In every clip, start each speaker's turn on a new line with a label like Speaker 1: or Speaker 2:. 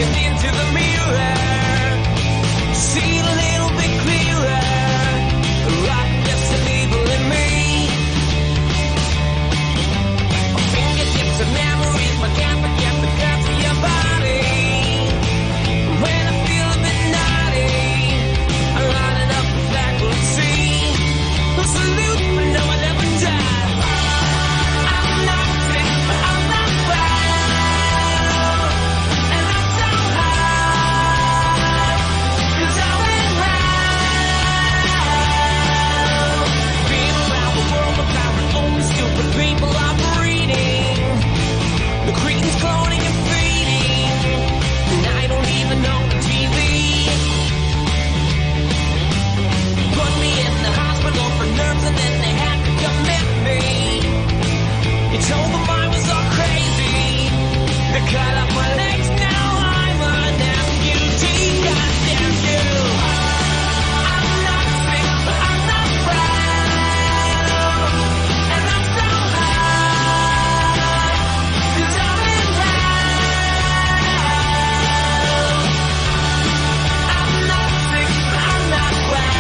Speaker 1: looking into the mirror, see a little bit clearer. Right, just an evil in me. My fingertips and memories, my can't forget the cuts of your body. When I feel a bit naughty, I'm lining up the backward sea. A salute, but no, I never died. I'm not sick, but I'm not well, and I'm so high, 'cause I'm in hell. Been around the world, but found only stupid people are breeding. The cretin's cloning and feeding, and I don't even know the TV. Put me in the hospital for nerves, and then they had to commit me. You told them I was all crazy. They cut off my legs, now I'm an amputee. Goddamn you. I'm not sick, but I'm not well, and I'm so high, 'cause I'm in hell. I'm not sick, but I'm not well,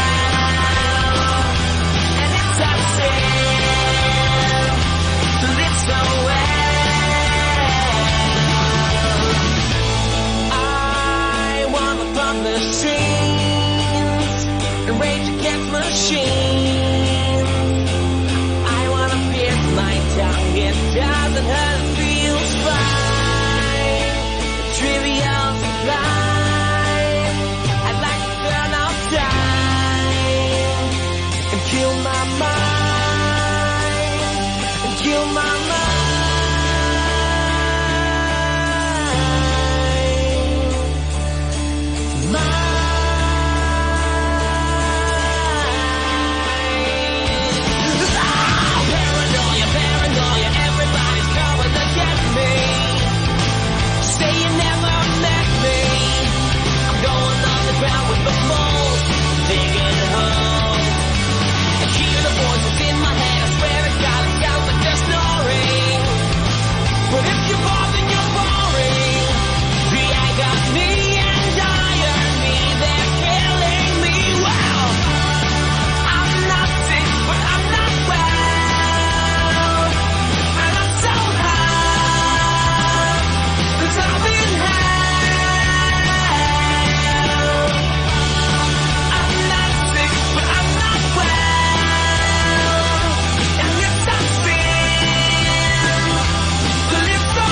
Speaker 1: and it's a sin to live so well. I wanna pump the scenes and rage against machines. I wanna pierce my tongue, it doesn't hurt, it feels fine. Trivial sublime. I'd like to turn off time and kill my mind, and kill my mind. Paranoia, paranoia, everybody's coming to get me. Say you never met me. I'm going underground with the moles, digging holes. I hear the voices in my head, I swear to God, it sounds like they're snoring. But if you're bored, then you're boring. The agony and irony, they're killing me. Wow. I'm not sick, but I'm not well, and I'm so high, 'cause I'm in hell. I'm not sick, but I'm not well, and it's a sin to live so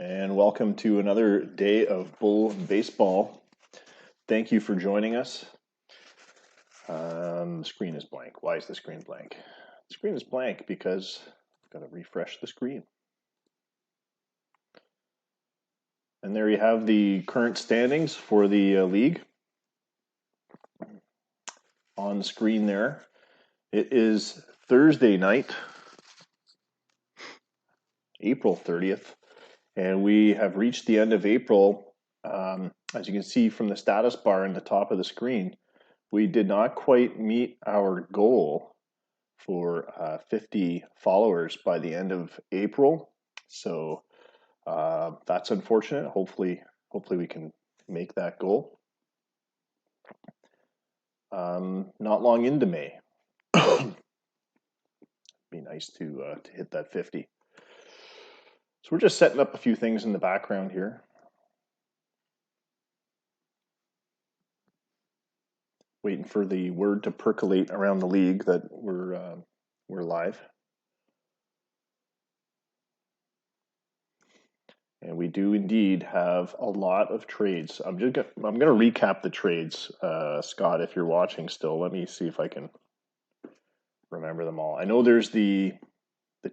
Speaker 2: And welcome to another day of Bull Baseball. Thank you for joining us. The screen is blank. Why is the screen blank? The screen is blank because I've got to refresh the screen. And there you have the current standings for the league on the screen there. It is Thursday night, April 30th. And we have reached the end of April. As you can see from the status bar in the top of the screen, we did not quite meet our goal for 50 followers by the end of April. So that's unfortunate. Hopefully we can make that goal. Not long into May. Be nice to hit that 50. So we're just setting up a few things in the background here. Waiting for the word to percolate around the league that we're live. And we do indeed have a lot of trades. I'm going to recap the trades, Scott. If you're watching still, let me see if I can remember them all. I know there's the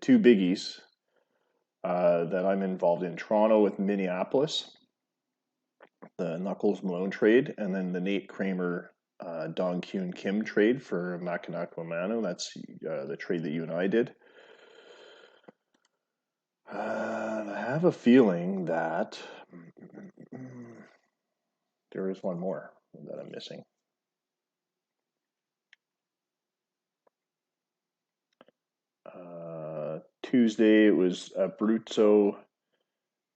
Speaker 2: two biggies that I'm involved in: Toronto with Minneapolis, the Knuckles Malone trade, and then the Nate Kramer Dong Kyun Kim trade for Makanakwa. That's the trade that you and I did. I have a feeling that there is one more that I'm missing. Tuesday, it was Abruzzo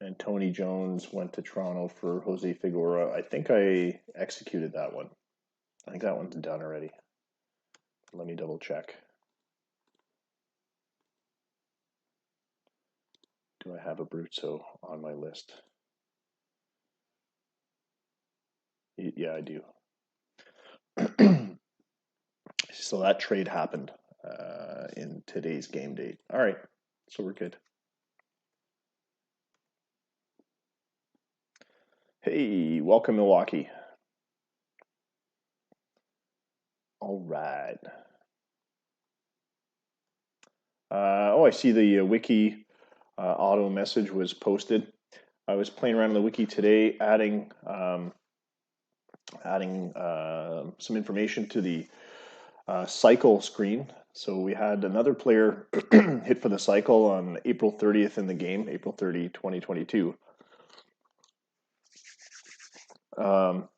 Speaker 2: and Tony Jones went to Toronto for Jose Figueroa. I think I executed that one. I think that one's done already. Let me double check. Do I have Abruzzo on my list? Yeah, I do. So that trade happened in today's game date. All right, so we're good. Hey, welcome Milwaukee. All right. I see the wiki auto message was posted. I was playing around in the wiki today, adding some information to the cycle screen. So we had another player hit for the cycle on April 30th in the game, April 30, 2022. I'm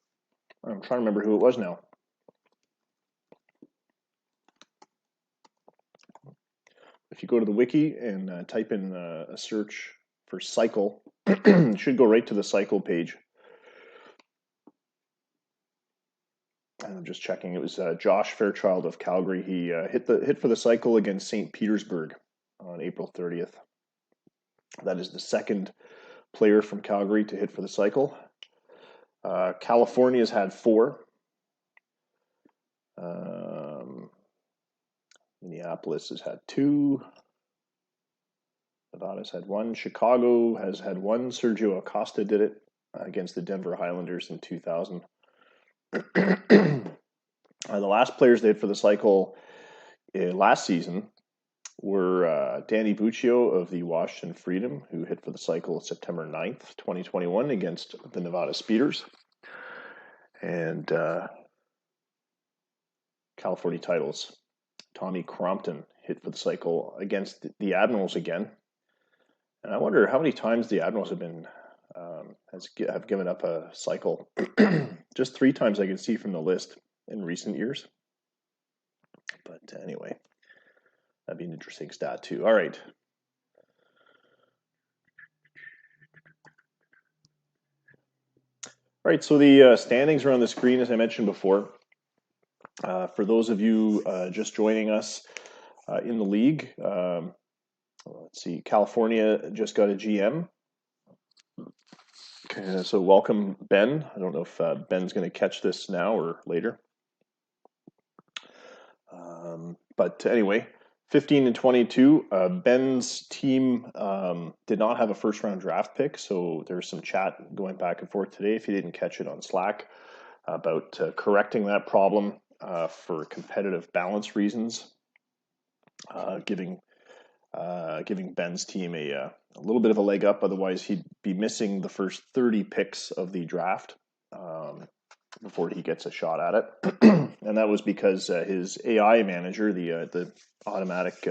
Speaker 2: trying to remember who it was now. If you go to the wiki and type in a search for cycle, it should go right to the cycle page. And I'm just checking. It was Josh Fairchild of Calgary. He hit for the cycle against St. Petersburg on April 30th. That is the second player from Calgary to hit for the cycle. California's had 4. Minneapolis has had 2. Nevada's had 1. Chicago has had 1. Sergio Acosta did it against the Denver Highlanders in 2000. The last players they hit for the cycle last season were Danny Buccio of the Washington Freedom, who hit for the cycle September 9th, 2021 against the Nevada Speeders. And California Titles, Tommy Crompton hit for the cycle against the Admirals again. And I wonder how many times the Admirals have been have given up a cycle. Just 3 times I can see from the list in recent years. But anyway, that'd be an interesting stat too. All right. All right, so the standings are on the screen, as I mentioned before. For those of you just joining us in the league, let's see, California just got a GM. Okay, so welcome, Ben. I don't know if Ben's going to catch this now or later. But anyway, 15 and 22. Ben's team did not have a first-round draft pick, so there's some chat going back and forth today, if you didn't catch it on Slack, about correcting that problem for competitive balance reasons, giving Ben's team a little bit of a leg up. Otherwise, he'd be missing the first 30 picks of the draft before he gets a shot at it. And that was because his AI manager, the automatic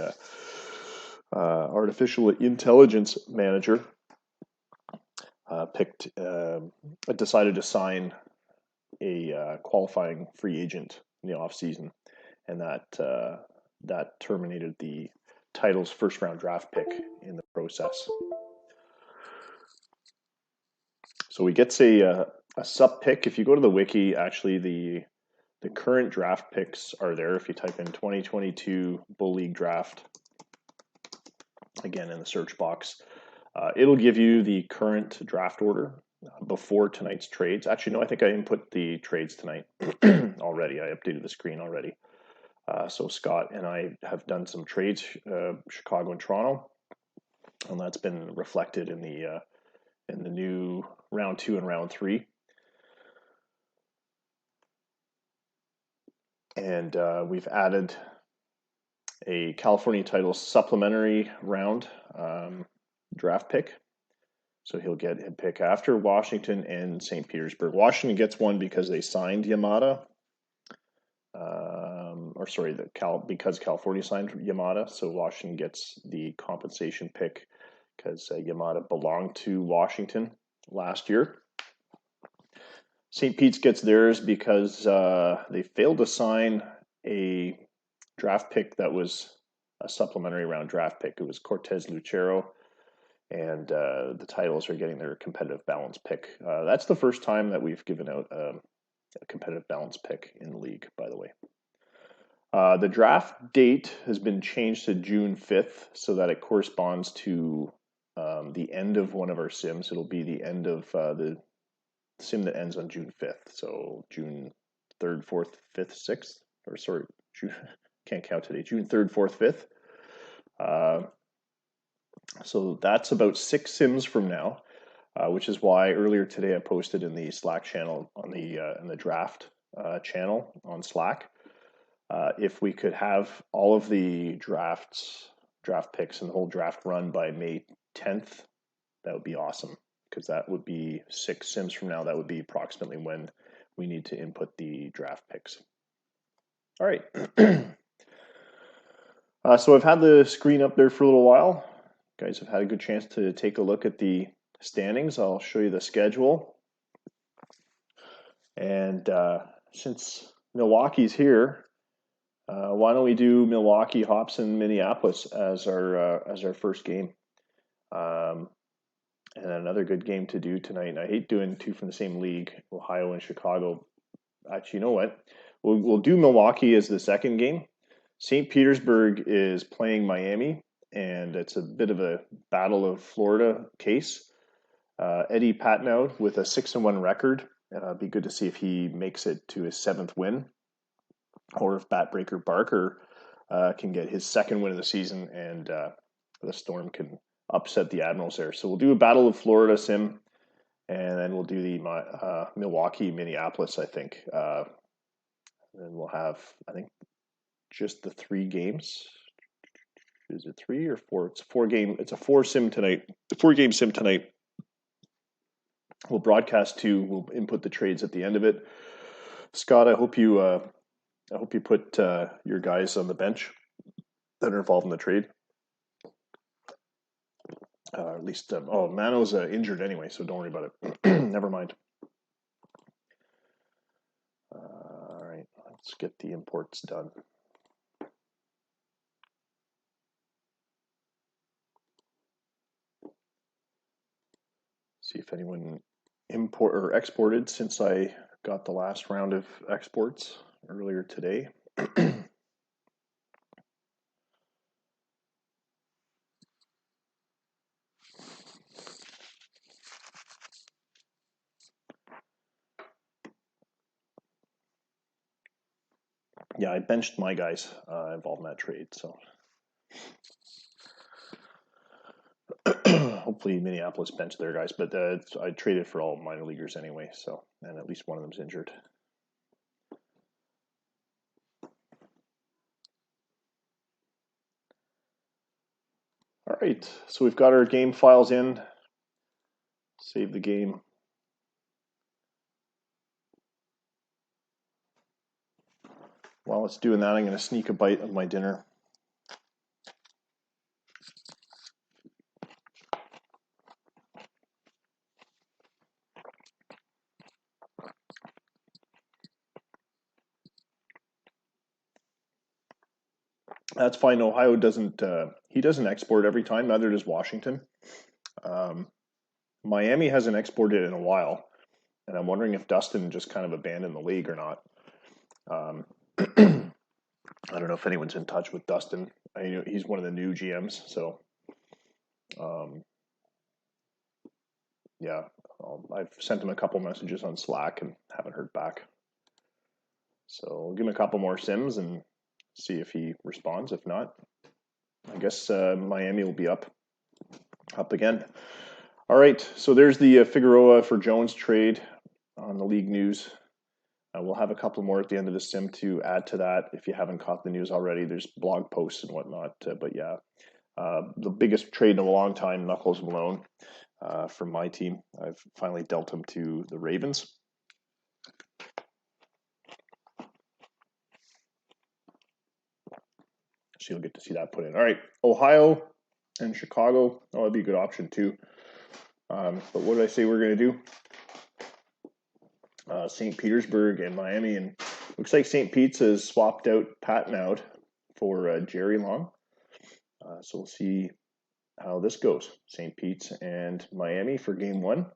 Speaker 2: artificial intelligence manager, decided to sign a qualifying free agent in the offseason, and that terminated the Title's first-round draft pick in the process. So he gets a sup pick. If you go to the wiki, actually the current draft picks are there. If you type in 2022 Bull League Draft, again in the search box, it'll give you the current draft order before tonight's trades. Actually, no, I think I input the trades tonight already. I updated the screen already. So Scott and I have done some trades, Chicago and Toronto, and that's been reflected in in the new round 2 and round 3. And we've added a California title supplementary round draft pick. So he'll get a pick after Washington and St. Petersburg. Washington gets one because they signed Yamada. Because California signed Yamada, so Washington gets the compensation pick because Yamada belonged to Washington last year. St. Pete's gets theirs because they failed to sign a draft pick that was a supplementary round draft pick. It was Cortez Lucero, and the Titles are getting their competitive balance pick. That's the first time that we've given out a competitive balance pick in the league, by the way. The draft date has been changed to June 5th so that it corresponds to the end of one of our sims. It'll be the end of the sim that ends on June 5th. So June 3rd, 4th, 5th, 6th. Or sorry, can't count today. June 3rd, 4th, 5th. So that's about 6 sims from now, which is why earlier today I posted in the Slack channel on in the draft channel on Slack. If we could have all of the draft picks and the whole draft run by May 10th, that would be awesome, because that would be 6 sims from now. That would be approximately when we need to input the draft picks. All right. So I've had the screen up there for a little while. You guys have had a good chance to take a look at the standings. I'll show you the schedule. And since Milwaukee's here, why don't we do Milwaukee, Hobson, Minneapolis as our first game? And another good game to do tonight. And I hate doing 2 from the same league, Ohio and Chicago. Actually, you know what? We'll do Milwaukee as the second game. St. Petersburg is playing Miami, and it's a bit of a Battle of Florida case. Eddie Patnow with a 6-1 record. It'd be good to see if he makes it to his 7th win, or if Batbreaker Barker can get his 2nd win of the season, and the Storm can upset the Admirals there. So we'll do a Battle of Florida sim, and then we'll do the Milwaukee, Minneapolis, I think. And we'll have, I think, just the 3 games. Is it 3 or 4? It's a 4-game. It's a 4-sim tonight. The 4-game sim tonight. We'll broadcast 2. We'll input the trades at the end of it. Scott, I hope you put your guys on the bench that are involved in the trade. At least, Mano's injured anyway, so don't worry about it. Never mind. All right, let's get the imports done. See if anyone import or exported since I got the last round of exports earlier today. Yeah, I benched my guys involved in that trade, so hopefully Minneapolis benched their guys, but I traded for all minor leaguers anyway, so, and at least one of them's injured. All right, so we've got our game files in. Save the game. While it's doing that, I'm going to sneak a bite of my dinner. That's fine. Ohio doesn't. He doesn't export every time. Neither does Washington. Miami hasn't exported in a while, and I'm wondering if Dustin just kind of abandoned the league or not. I don't know if anyone's in touch with Dustin. He's one of the new GMs, so yeah, I've sent him a couple messages on Slack and haven't heard back. So we'll give him a couple more sims and see if he responds. If not, I guess Miami will be up again. All right, so there's the Figueroa for Jones trade on the league news. We'll have a couple more at the end of the sim to add to that. If you haven't caught the news already, there's blog posts and whatnot. But yeah, the biggest trade in a long time, Knuckles Malone from my team. I've finally dealt him to the Ravens. So you'll get to see that put in. All right, Ohio and Chicago. Oh, that'd be a good option too. But what did I say we're going to do? St. Petersburg and Miami, and looks like St. Pete's has swapped out Patton out for Jerry Long. So we'll see how this goes. St. Pete's and Miami for game 1.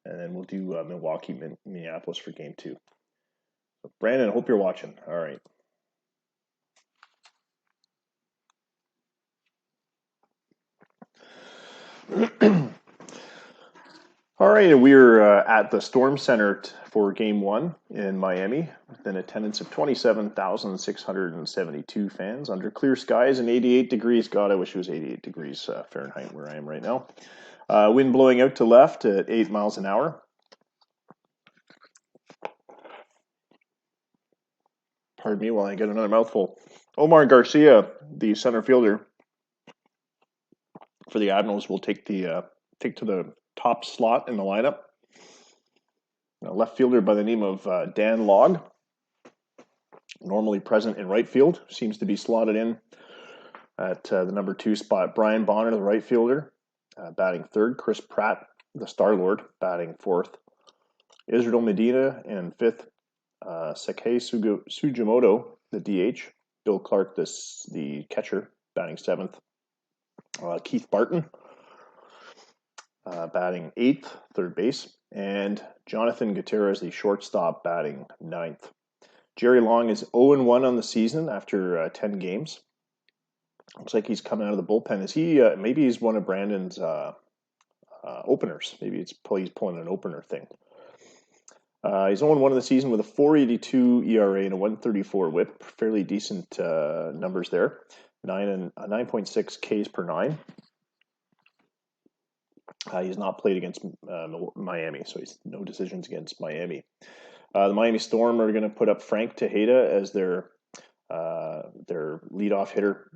Speaker 2: And then we'll do Milwaukee, Minneapolis for game 2. So Brandon, I hope you're watching. All right. All right, and we're at the Storm Center for Game 1 in Miami with an attendance of 27,672 fans under clear skies and 88 degrees. God, I wish it was 88 degrees Fahrenheit where I am right now. Wind blowing out to left at 8 miles an hour. Pardon me while I get another mouthful. Omar Garcia, the center fielder for the Admirals, will take to the top slot in the lineup. A left fielder by the name of Dan Logg, normally present in right field, seems to be slotted in at the number 2 spot. Brian Bonner, the right fielder, batting 3rd. Chris Pratt, the Star-Lord, batting 4th. Israel Medina in 5th. Seikei Sugimoto, the DH. Bill Clark, the catcher, batting 7th. Keith Barton, batting 8th, 3rd base. And Jonathan Gutierrez, the shortstop, batting 9th. Jerry Long is 0-1 on the season after 10 games. Looks like he's coming out of the bullpen. Is he? Maybe he's one of Brandon's openers. Maybe he's pulling an opener thing. He's 0-1 in the season with a 4.82 ERA and a 1.34 WHIP. Fairly decent numbers there. 9.6 Ks per 9. He's not played against Miami, so he's no decisions against Miami. The Miami Storm are going to put up Frank Tejeda as their leadoff hitter.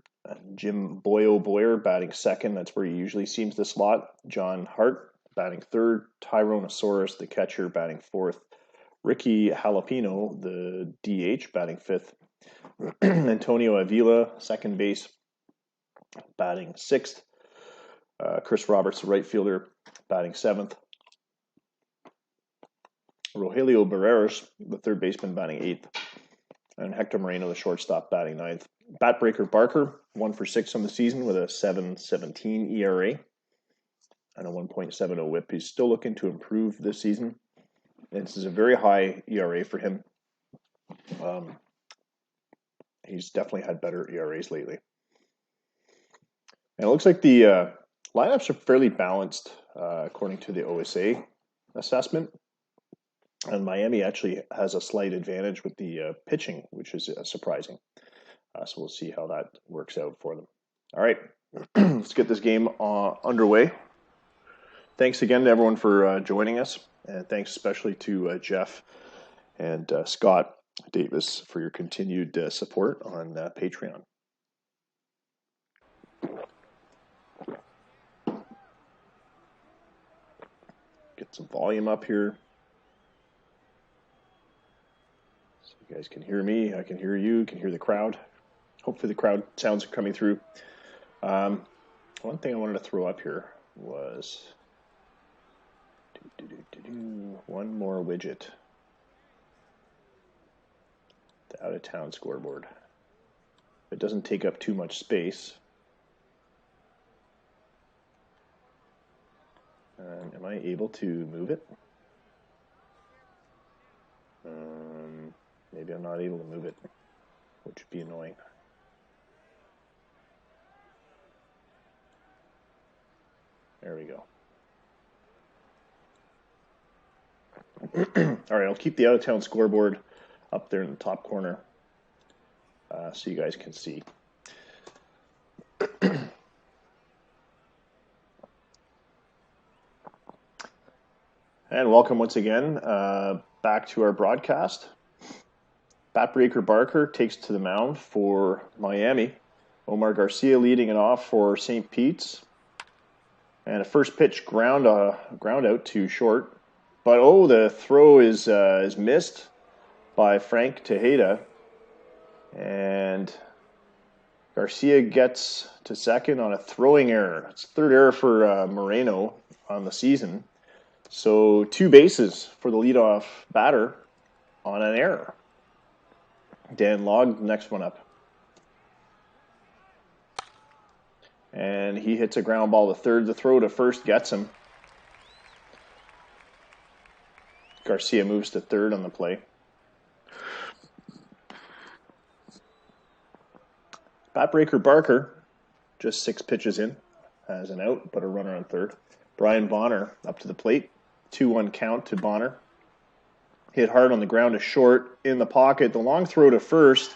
Speaker 2: Jim Boyer batting 2nd. That's where he usually seems to slot. John Hart batting 3rd. Tyrone Asaurus, the catcher, batting 4th. Ricky Jalapeno, the DH, batting 5th. Antonio Avila, 2nd base, batting 6th. Chris Roberts, the right fielder, batting 7th. Rogelio Barreras, the 3rd baseman, batting 8th. And Hector Moreno, the shortstop, batting 9th. Batbreaker Barker, 1 for 6 on the season with a 7.17 ERA and a 1.70 WHIP. He's still looking to improve this season. And this is a very high ERA for him. He's definitely had better ERAs lately. And it looks like the lineups are fairly balanced according to the OSA assessment. And Miami actually has a slight advantage with the pitching, which is surprising. So we'll see how that works out for them. All right, let's get this game underway. Thanks again to everyone for joining us. And thanks especially to Jeff and Scott Davis for your continued support on Patreon. Get some volume up here. So you guys can hear me, I can hear you, can hear the crowd. Hopefully the crowd sounds are coming through. One thing I wanted to throw up here was one more widget. The out-of-town scoreboard. It doesn't take up too much space. Am I able to move it? Maybe I'm not able to move it, which would be annoying. There we go. All right, I'll keep the out-of-town scoreboard up there in the top corner so you guys can see. And welcome once again back to our broadcast. Backbreaker Barker takes to the mound for Miami. Omar Garcia leading it off for St. Pete's. And a first pitch ground out to short. But the throw is missed by Frank Tejeda. And Garcia gets to second on a throwing error. It's third error for Moreno on the season. So 2 bases for the leadoff batter on an error. Dan Log, the next one up. And he hits a ground ball to third. The throw to first gets him. Garcia moves to third on the play. Backbreaker Barker, just 6 pitches in, has an out, but a runner on third. Brian Bonner up to the plate. 2-1 count to Bonner. Hit hard on the ground to short, in the pocket. The long throw to first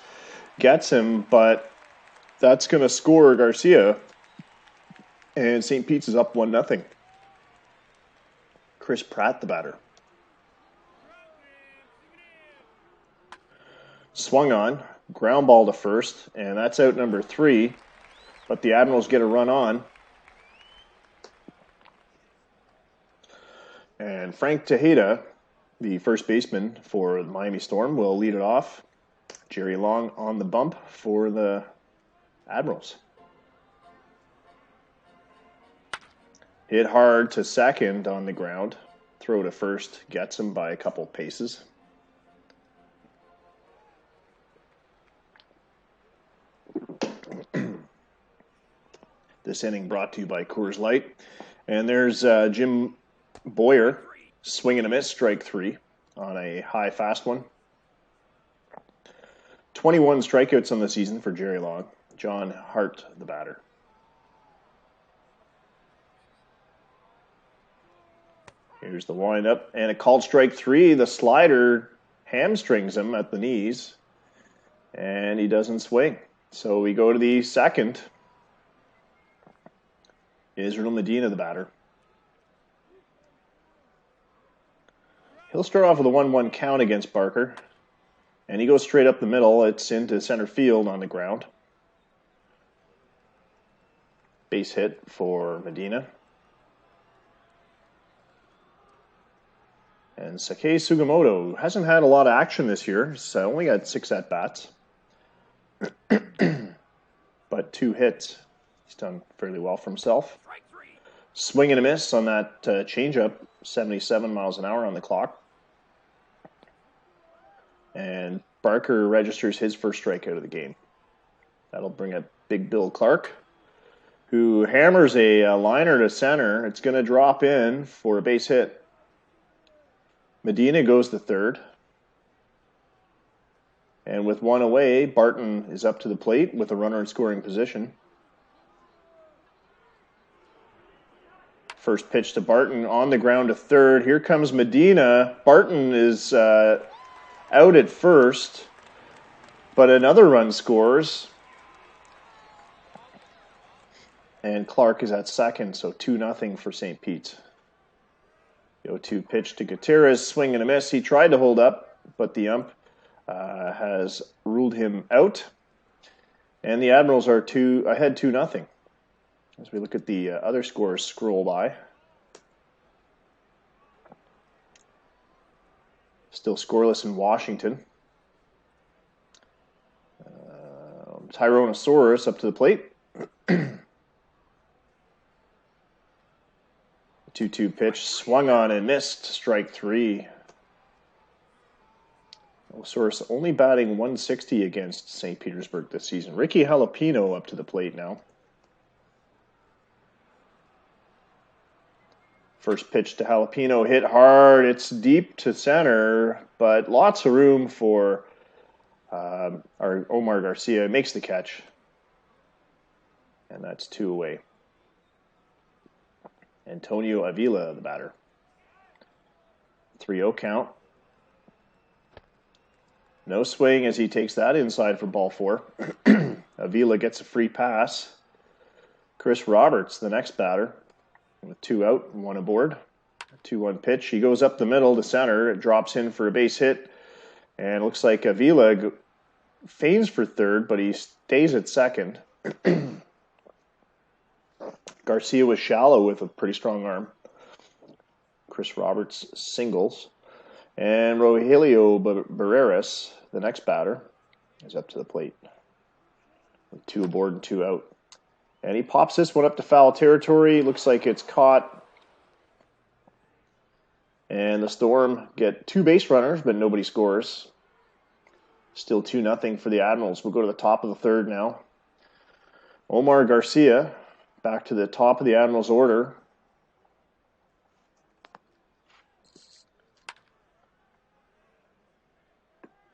Speaker 2: gets him, but that's going to score Garcia. And St. Pete's is up 1-0. Chris Pratt, the batter. Swung on, ground ball to first, and that's out number 3. But the Admirals get a run on. And Frank Tejeda, the first baseman for the Miami Storm, will lead it off. Jerry Long on the bump for the Admirals. Hit hard to second on the ground. Throw to first gets him by a couple paces. This inning brought to you by Coors Light. And there's Jim Boyer, swing and a miss, strike 3 on a high fast one. 21 strikeouts on the season for Jerry Long. John Hart, the batter. Here's the windup, and a called strike 3. The slider hamstrings him at the knees, and he doesn't swing. So we go to the second. Israel Medina, the batter. He'll start off with a 1-1 count against Barker. And he goes straight up the middle. It's into center field on the ground. Base hit for Medina. And Sakae Sugimoto hasn't had a lot of action this year. He's only got 6 at-bats. But 2 hits. He's done fairly well for himself. Swing and a miss on that changeup. 77 miles an hour on the clock. And Barker registers his first strikeout of the game. That'll bring up Big Bill Clark, who hammers a liner to center. It's going to drop in for a base hit. Medina goes to third. And with 1 away, Barton is up to the plate with a runner in scoring position. First pitch to Barton on the ground to third. Here comes Medina. Barton is out at first, but another run scores. And Clark is at second, so 2-0 for St. Pete's. The 0-2 pitch to Gutierrez, swing and a miss. He tried to hold up, but the ump has ruled him out. And the Admirals are ahead 2-0. As we look at the other scores scroll by. Still scoreless in Washington. Tyrannosaurus up to the plate. 2-2 pitch, swung on and missed, strike 3. Tyrannosaurus only batting 160 against St. Petersburg this season. Ricky Jalapeno up to the plate now. First pitch to Jalapeno, hit hard. It's deep to center, but lots of room for our Omar Garcia. Makes the catch. And that's 2 away. Antonio Avila, the batter. 3-0 count. No swing as he takes that inside for ball 4. Avila gets a free pass. Chris Roberts, the next batter, with 2 out and 1 aboard. 2-1 pitch. He goes up the middle to center. It drops in for a base hit. And it looks like Avila feigns for third, but he stays at second. Garcia was shallow with a pretty strong arm. Chris Roberts singles. And Rogelio Barreras, the next batter, is up to the plate. With 2 aboard and 2 out. And he pops this one up to foul territory. Looks like it's caught. And the Storm get 2 base runners, but nobody scores. Still 2-0 for the Admirals. We'll go to the top of the third now. Omar Garcia back to the top of the Admirals' order.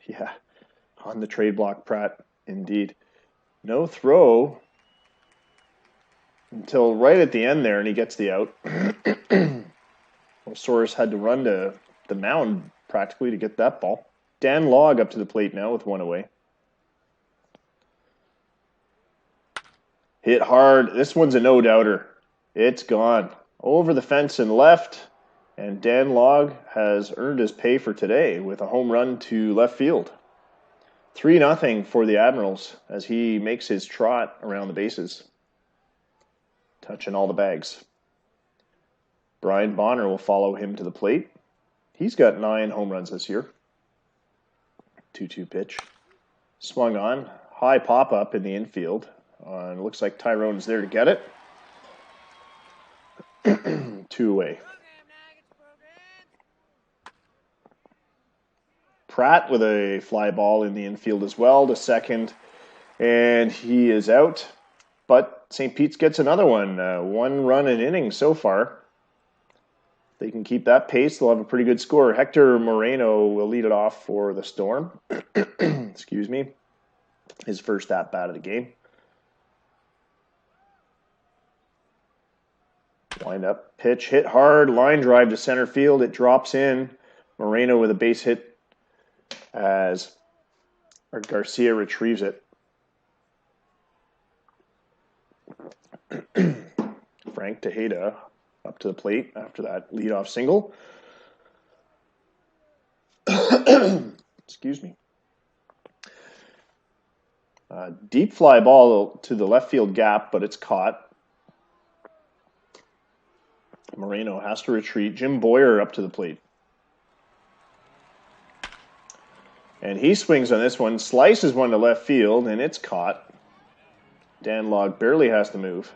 Speaker 2: Yeah, on the trade block, Pratt, indeed. No throw until right at the end there, and he gets the out. Soros had to run to the mound practically to get that ball. Dan Logg up to the plate now with 1 away. Hit hard. This one's a no-doubter. It's gone. Over the fence and left. And Dan Logg has earned his pay for today with a home run to left field. 3-0 for the Admirals as he makes his trot around the bases. Touching all the bags. Brian Bonner will follow him to the plate. He's got 9 home runs this year. 2-2 pitch. Swung on. High pop-up in the infield. And it looks like Tyrone's there to get it. 2 away. Pratt with a fly ball in the infield as well to second. And he is out. But St. Pete's gets another one. 1 run an inning so far. If they can keep that pace, they'll have a pretty good score. Hector Moreno will lead it off for the Storm. Excuse me. His first at-bat of the game. Wind up, pitch, hit hard, line drive to center field. It drops in. Moreno with a base hit as Garcia retrieves it. Frank Tejeda up to the plate after that leadoff single. Excuse me. Deep fly ball to the left field gap, but it's caught. Moreno has to retreat. Jim Boyer up to the plate. And he swings on this one, slices one to left field, and it's caught. Dan Logg barely has to move.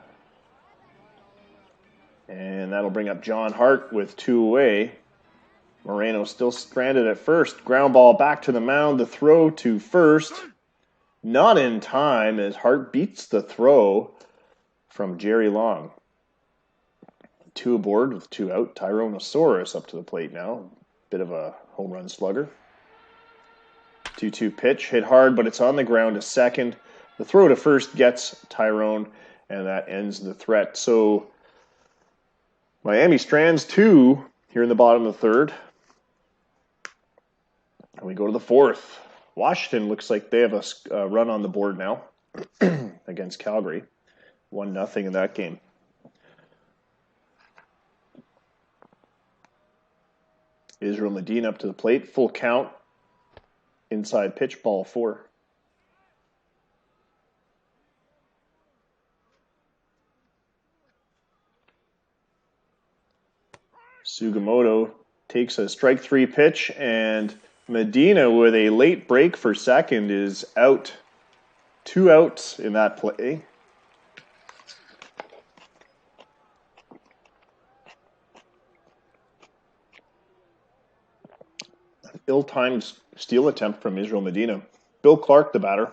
Speaker 2: And that'll bring up John Hart with 2 away. Moreno still stranded at first. Ground ball back to the mound. The throw to first. Not in time as Hart beats the throw from Jerry Long. 2 aboard with 2 out. Tyrannosaurus up to the plate now. Bit of a home run slugger. 2-2 pitch. Hit hard, but it's on the ground to second. The throw to first gets Tyrone, and that ends the threat. So Miami strands 2 here in the bottom of the third. And we go to the fourth. Washington looks like they have a run on the board now against Calgary. 1-0 in that game. Israel Medina up to the plate. Full count. Inside pitch, ball 4. Sugimoto takes a strike 3 pitch, and Medina with a late break for second is out. 2 outs in that play. Ill-timed steal attempt from Israel Medina. Bill Clark, the batter.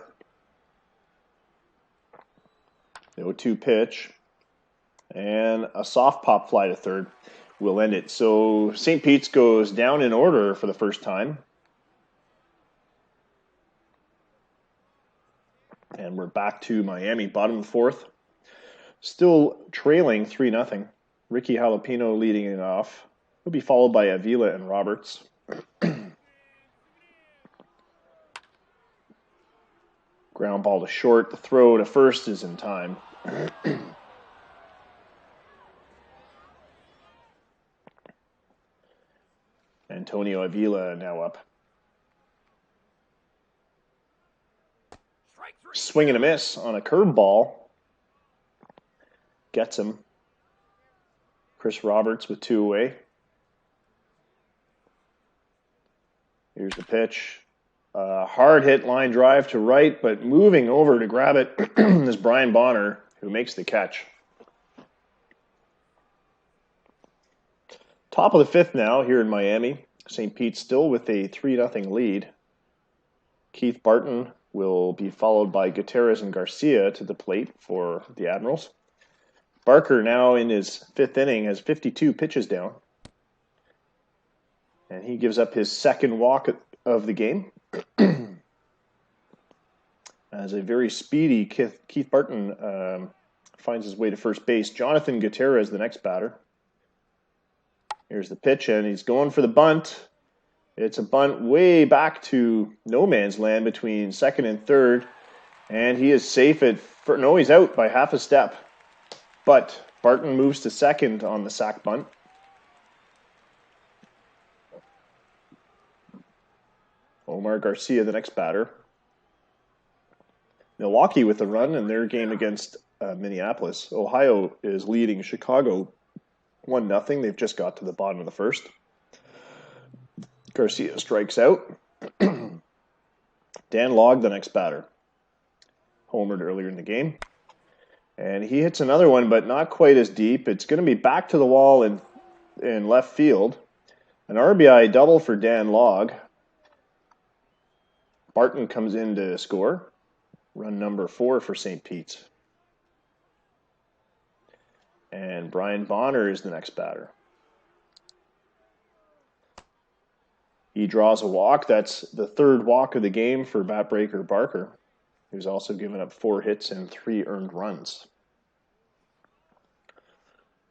Speaker 2: 0-2 pitch. And a soft pop fly to third will end it. So St. Pete's goes down in order for the first time. And we're back to Miami, bottom of the fourth. Still trailing 3-0. Ricky Jalapeno leading it off. He'll be followed by Avila and Roberts. Ground ball to short. The throw to first is in time. Antonio Avila now up. Swing and a miss on a curveball. Gets him. Chris Roberts with 2 away. Here's the pitch. Hard hit line drive to right, but moving over to grab it is Brian Bonner, who makes the catch. Top of the 5th now here in Miami. St. Pete still with a 3-0 lead. Keith Barton will be followed by Gutierrez and Garcia to the plate for the Admirals. Barker now in his 5th inning has 52 pitches down. And he gives up his 2nd walk of the game. As a very speedy Keith Barton finds his way to first base. Jonathan Gutierrez, the next batter. Here's the pitch, and he's going for the bunt. It's a bunt way back to no man's land between 2nd and 3rd. And he is safe at first. No, he's out by half a step. But Barton moves to 2nd on the sac bunt. Omar Garcia, the next batter. Milwaukee with the run in their game against Minneapolis. Ohio is leading Chicago 1-0. They've just got to the bottom of the 1st. Garcia strikes out. Dan Logg, the next batter. Homered earlier in the game. And he hits another one, but not quite as deep. It's going to be back to the wall in left field. An RBI double for Dan Logg. Barton comes in to score. Run number 4 for St. Pete's. And Brian Bonner is the next batter. He draws a walk. That's the 3rd walk of the game for bat-breaker Barker, who's also given up 4 hits and 3 earned runs.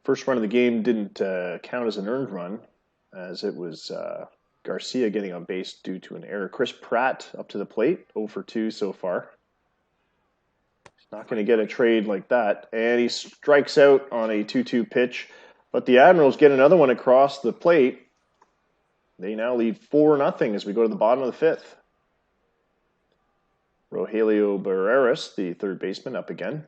Speaker 2: First run of the game didn't count as an earned run, as it was Garcia getting on base due to an error. Chris Pratt up to the plate, 0 for 2 so far. He's not going to get a trade like that. And he strikes out on a 2-2 pitch. But the Admirals get another one across the plate. They now lead 4-0 as we go to the bottom of the 5th. Rogelio Barreras, the 3rd baseman, up again.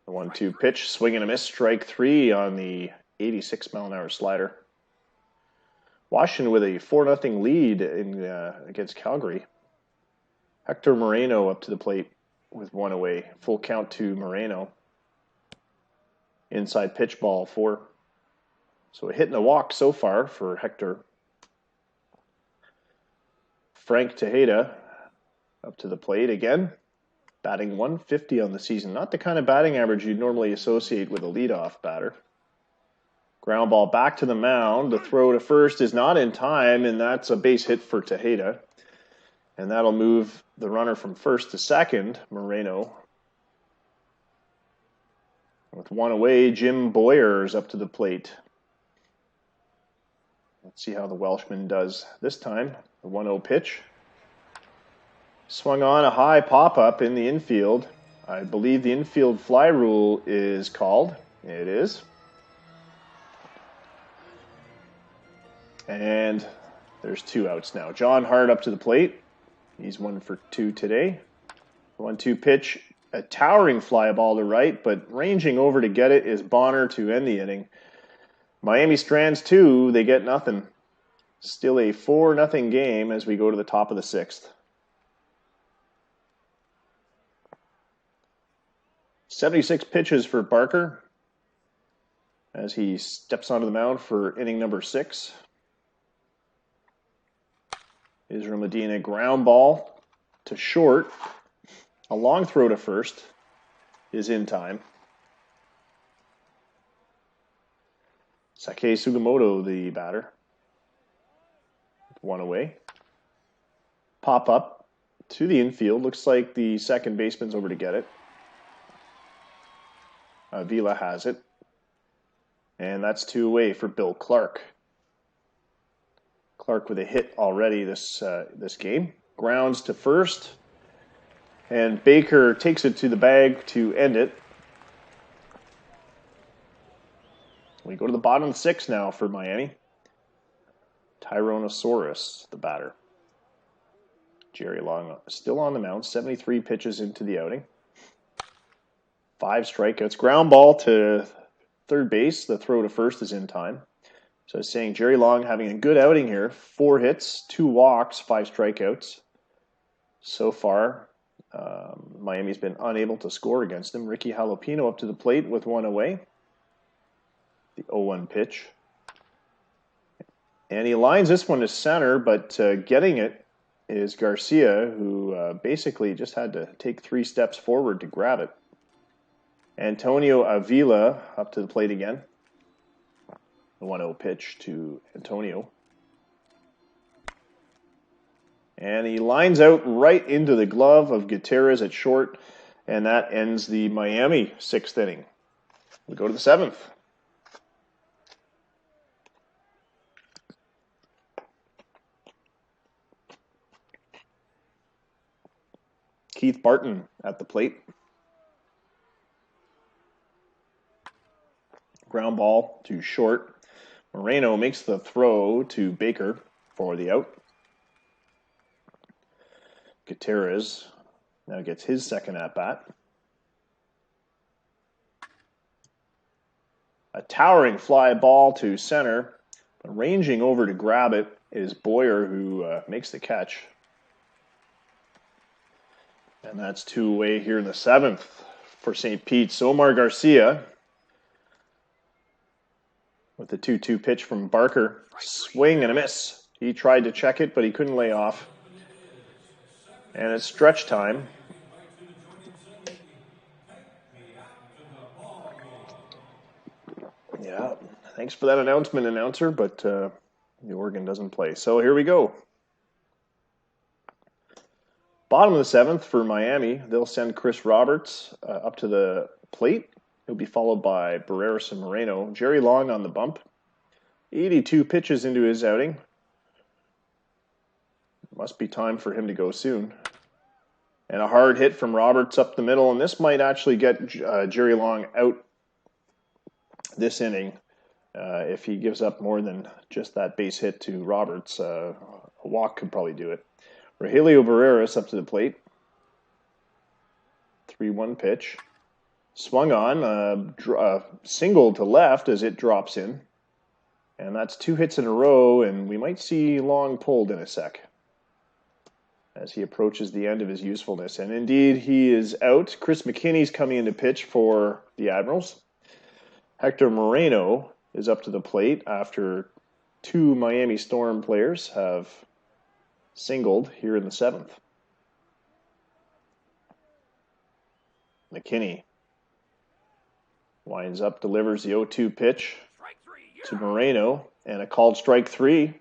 Speaker 2: The 1-2 pitch, swing and a miss, strike 3 on the 86-mile-an-hour slider. Washington with a 4-0 lead against Calgary. Hector Moreno up to the plate with 1 away. Full count to Moreno. Inside pitch, ball 4. So a hit and a walk so far for Hector. Frank Tejeda up to the plate again. Batting 150 on the season. Not the kind of batting average you'd normally associate with a leadoff batter. Ground ball back to the mound. The throw to first is not in time, and that's a base hit for Tejeda. And that'll move the runner from 1st to 2nd, Moreno. With 1 away, Jim Boyers up to the plate. Let's see how the Welshman does this time. The 1-0 pitch. Swung on a high pop-up in the infield. I believe the infield fly rule is called. It is. And there's 2 outs now. John Hart up to the plate. He's 1 for 2 today. 1-2 pitch. A towering fly ball to right, but ranging over to get it is Bonner to end the inning. Miami strands 2. They get nothing. Still a 4-0 game as we go to the top of the 6th. 76 pitches for Barker as he steps onto the mound for inning number 6. Israel Medina ground ball to short. A long throw to first is in time. Sake Sugimoto, the batter. 1 away. Pop up to the infield. Looks like the 2nd baseman's over to get it. Vila has it. And that's 2 away for Bill Clark. Clark with a hit already this game. Grounds to first. And Baker takes it to the bag to end it. go to the bottom 6 now for Miami. Tyrannosaurus, the batter. Jerry Long still on the mound, 73 pitches into the outing. 5 strikeouts. Ground ball to third base. The throw to first is in time. So I was saying Jerry Long having a good outing here. 4 hits, 2 walks, 5 strikeouts. So far, Miami's been unable to score against him. Ricky Jalapeno up to the plate with 1 away. The 0-1 pitch. And he lines this one to center, but getting it is Garcia, who basically just had to take 3 steps forward to grab it. Antonio Avila up to the plate again. The 1-0 pitch to Antonio. And he lines out right into the glove of Gutierrez at short, and that ends the Miami 6th inning. We go to the 7th. Keith Barton at the plate. Ground ball to short. Moreno makes the throw to Baker for the out. Gutierrez now gets his second at-bat. A towering fly ball to center. But ranging over to grab it is Boyer, who makes the catch. And that's 2 away here in the 7th for St. Pete's. Omar Garcia with the 2-2 pitch from Barker. Swing and a miss. He tried to check it, but he couldn't lay off. And it's stretch time. Yeah, thanks for that announcement, announcer, but the organ doesn't play. So here we go. Bottom of the 7th for Miami. They'll send Chris Roberts up to the plate. He'll be followed by Barreras and Moreno. Jerry Long on the bump. 82 pitches into his outing. Must be time for him to go soon. And a hard hit from Roberts up the middle. And this might actually get Jerry Long out this inning. If he gives up more than just that base hit to Roberts, a walk could probably do it. Rogelio Barreras up to the plate. 3-1 pitch. Swung on, single to left as it drops in. And that's 2 hits in a row, and we might see Long pulled in a sec as he approaches the end of his usefulness. And indeed, he is out. Chris McKinney's coming in to pitch for the Admirals. Hector Moreno is up to the plate after 2 Miami Storm players have singled here in the 7th. McKinney winds up, delivers the 0-2 pitch to Moreno, and a called strike 3.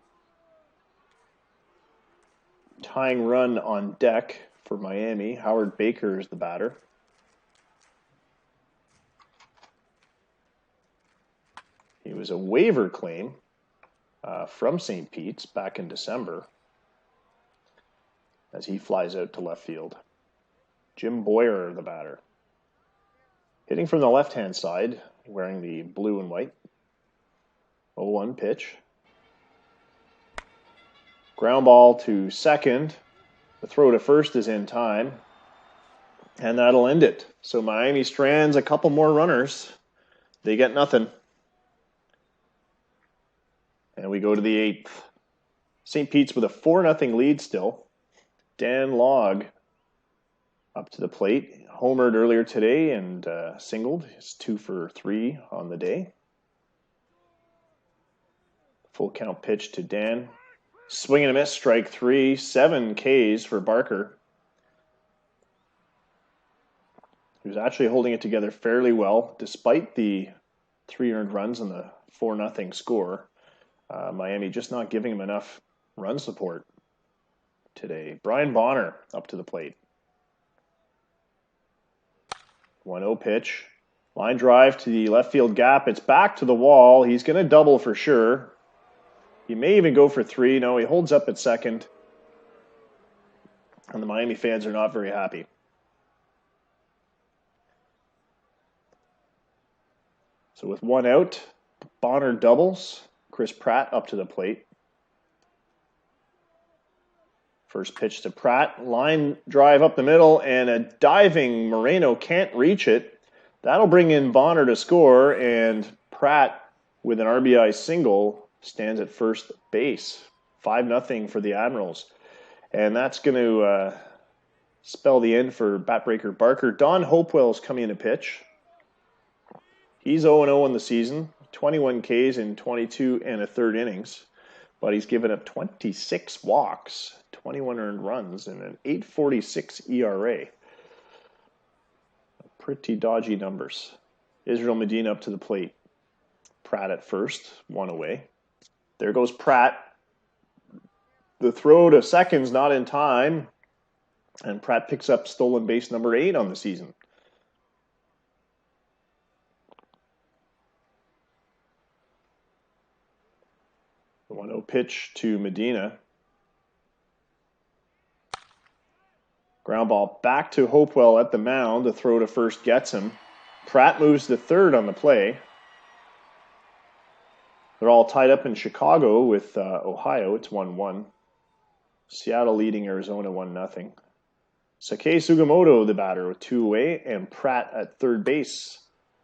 Speaker 2: Tying run on deck for Miami. Howard Baker is the batter. He was a waiver claim from St. Pete's back in December as he flies out to left field. Jim Boyer, the batter. Hitting from the left-hand side, wearing the blue and white. 0-1 pitch. Ground ball to second. The throw to first is in time. And that'll end it. So Miami strands a couple more runners. They get nothing. And we go to the 8th. St. Pete's with a 4-0 lead still. Dan Logg up to the plate. Homered earlier today and singled. He's 2 for 3 on the day. Full count pitch to Dan. Swing and a miss, strike 3. 7 Ks for Barker. He was actually holding it together fairly well, despite the 3 earned runs and the 4-0 score. Miami just not giving him enough run support today. Brian Bonner up to the plate. 1-0 pitch. Line drive to the left field gap. It's back to the wall. He's going to double for sure. He may even go for 3. No, he holds up at second. And the Miami fans are not very happy. So with 1 out, Bonner doubles. Chris Pratt up to the plate. First pitch to Pratt. Line drive up the middle, and a diving Moreno can't reach it. That'll bring in Bonner to score, and Pratt, with an RBI single, stands at first base. 5-0 for the Admirals. And that's going to spell the end for Batbreaker Barker. Don Hopewell's coming in to pitch. He's 0-0 in the season, 21 Ks in 22 and a third innings. But he's given up 26 walks, 21 earned runs, and an 8.46 ERA. Pretty dodgy numbers. Israel Medina up to the plate. Pratt at first, one away. There goes Pratt. The throw to second's not in time, and Pratt picks up stolen base number 8 on the season. The 1-0 pitch to Medina. Ground ball back to Hopewell at the mound. The throw to first gets him. Pratt moves to third on the play. They're all tied up in Chicago with Ohio. It's 1-1. Seattle leading Arizona 1-0. Sakae Sugimoto, the batter, with 2 away, and Pratt at third base.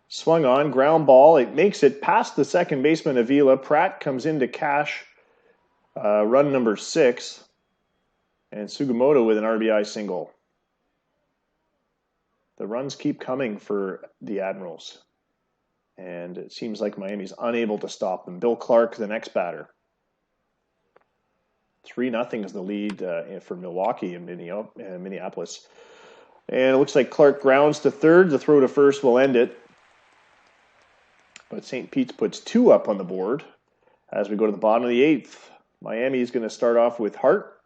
Speaker 2: Swung on, ground ball. It makes it past the second baseman, Avila. Pratt comes in to cash run number 6, and Sugimoto with an RBI single. The runs keep coming for the Admirals, and it seems like Miami's unable to stop them. Bill Clark, the next batter. 3-0 is the lead for Milwaukee and Minneapolis. And it looks like Clark grounds to third. The throw to first will end it. But St. Pete's puts 2 up on the board as we go to the bottom of the 8th. Miami is going to start off with Hart.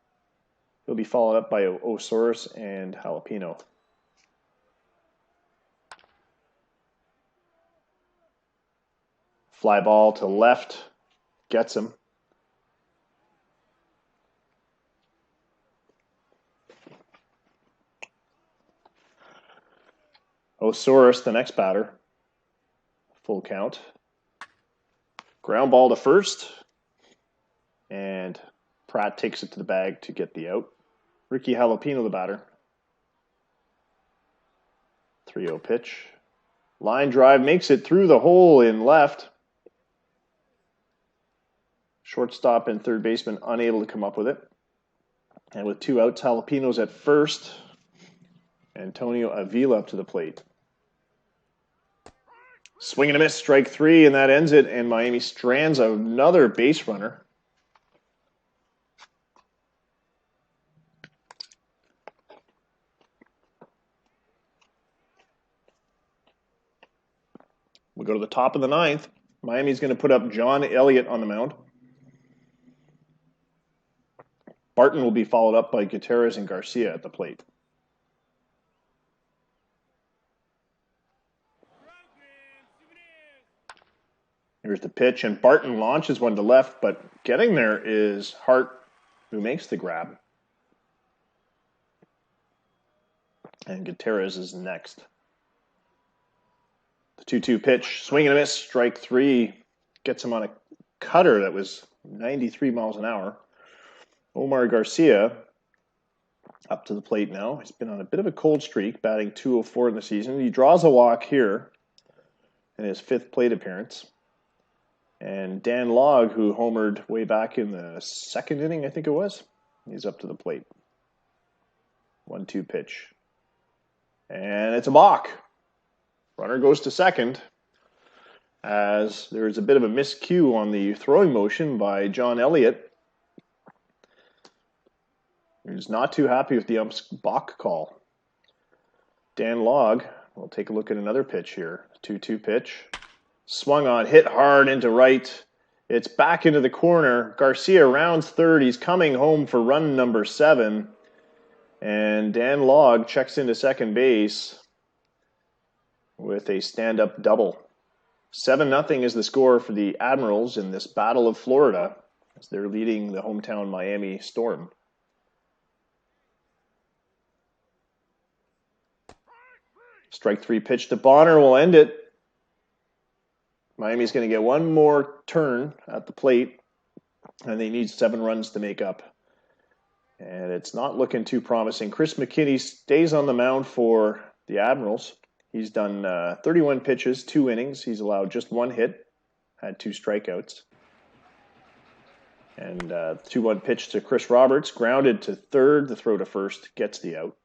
Speaker 2: He'll be followed up by Osoris and Jalapeno. Fly ball to left. Gets him. Osoris, the next batter. Full count. Ground ball to first. And Pratt takes it to the bag to get the out. Ricky Jalapeno, the batter. 3-0 pitch. Line drive makes it through the hole in left. Shortstop and third baseman unable to come up with it. And with 2 outs, Jalapeno's at first. Antonio Avila up to the plate. Swing and a miss, strike 3, and that ends it. And Miami strands another base runner. We go to the top of the 9th. Miami's going to put up John Elliott on the mound. Barton will be followed up by Gutierrez and Garcia at the plate. Here's the pitch, and Barton launches one to left, but getting there is Hart, who makes the grab. And Gutierrez is next. The 2-2 pitch, swing and a miss, strike 3. Gets him on a cutter that was 93 miles an hour. Omar Garcia up to the plate now. He's been on a bit of a cold streak, batting .204 in the season. He draws a walk here in his 5th plate appearance. And Dan Logg, who homered way back in the 2nd inning, I think it was, he's up to the plate. 1-2 pitch. And it's a balk. Runner goes to second as there's a bit of a miscue on the throwing motion by John Elliott. He's not too happy with the ump's balk call. Dan Logg, we'll take a look at another pitch here. 2-2 pitch. Swung on, hit hard into right. It's back into the corner. Garcia rounds third. He's coming home for run number 7. And Dan Logg checks into second base with a stand-up double. 7-0 is the score for the Admirals in this Battle of Florida as they're leading the hometown Miami Storm. Strike 3 pitch to Bonner will end it. Miami's going to get one more turn at the plate, and they need 7 runs to make up. And it's not looking too promising. Chris McKinney stays on the mound for the Admirals. He's done 31 pitches, 2 innings. He's allowed just 1 hit, had 2 strikeouts. And 2-1 pitch to Chris Roberts, grounded to third. The throw to first gets the out.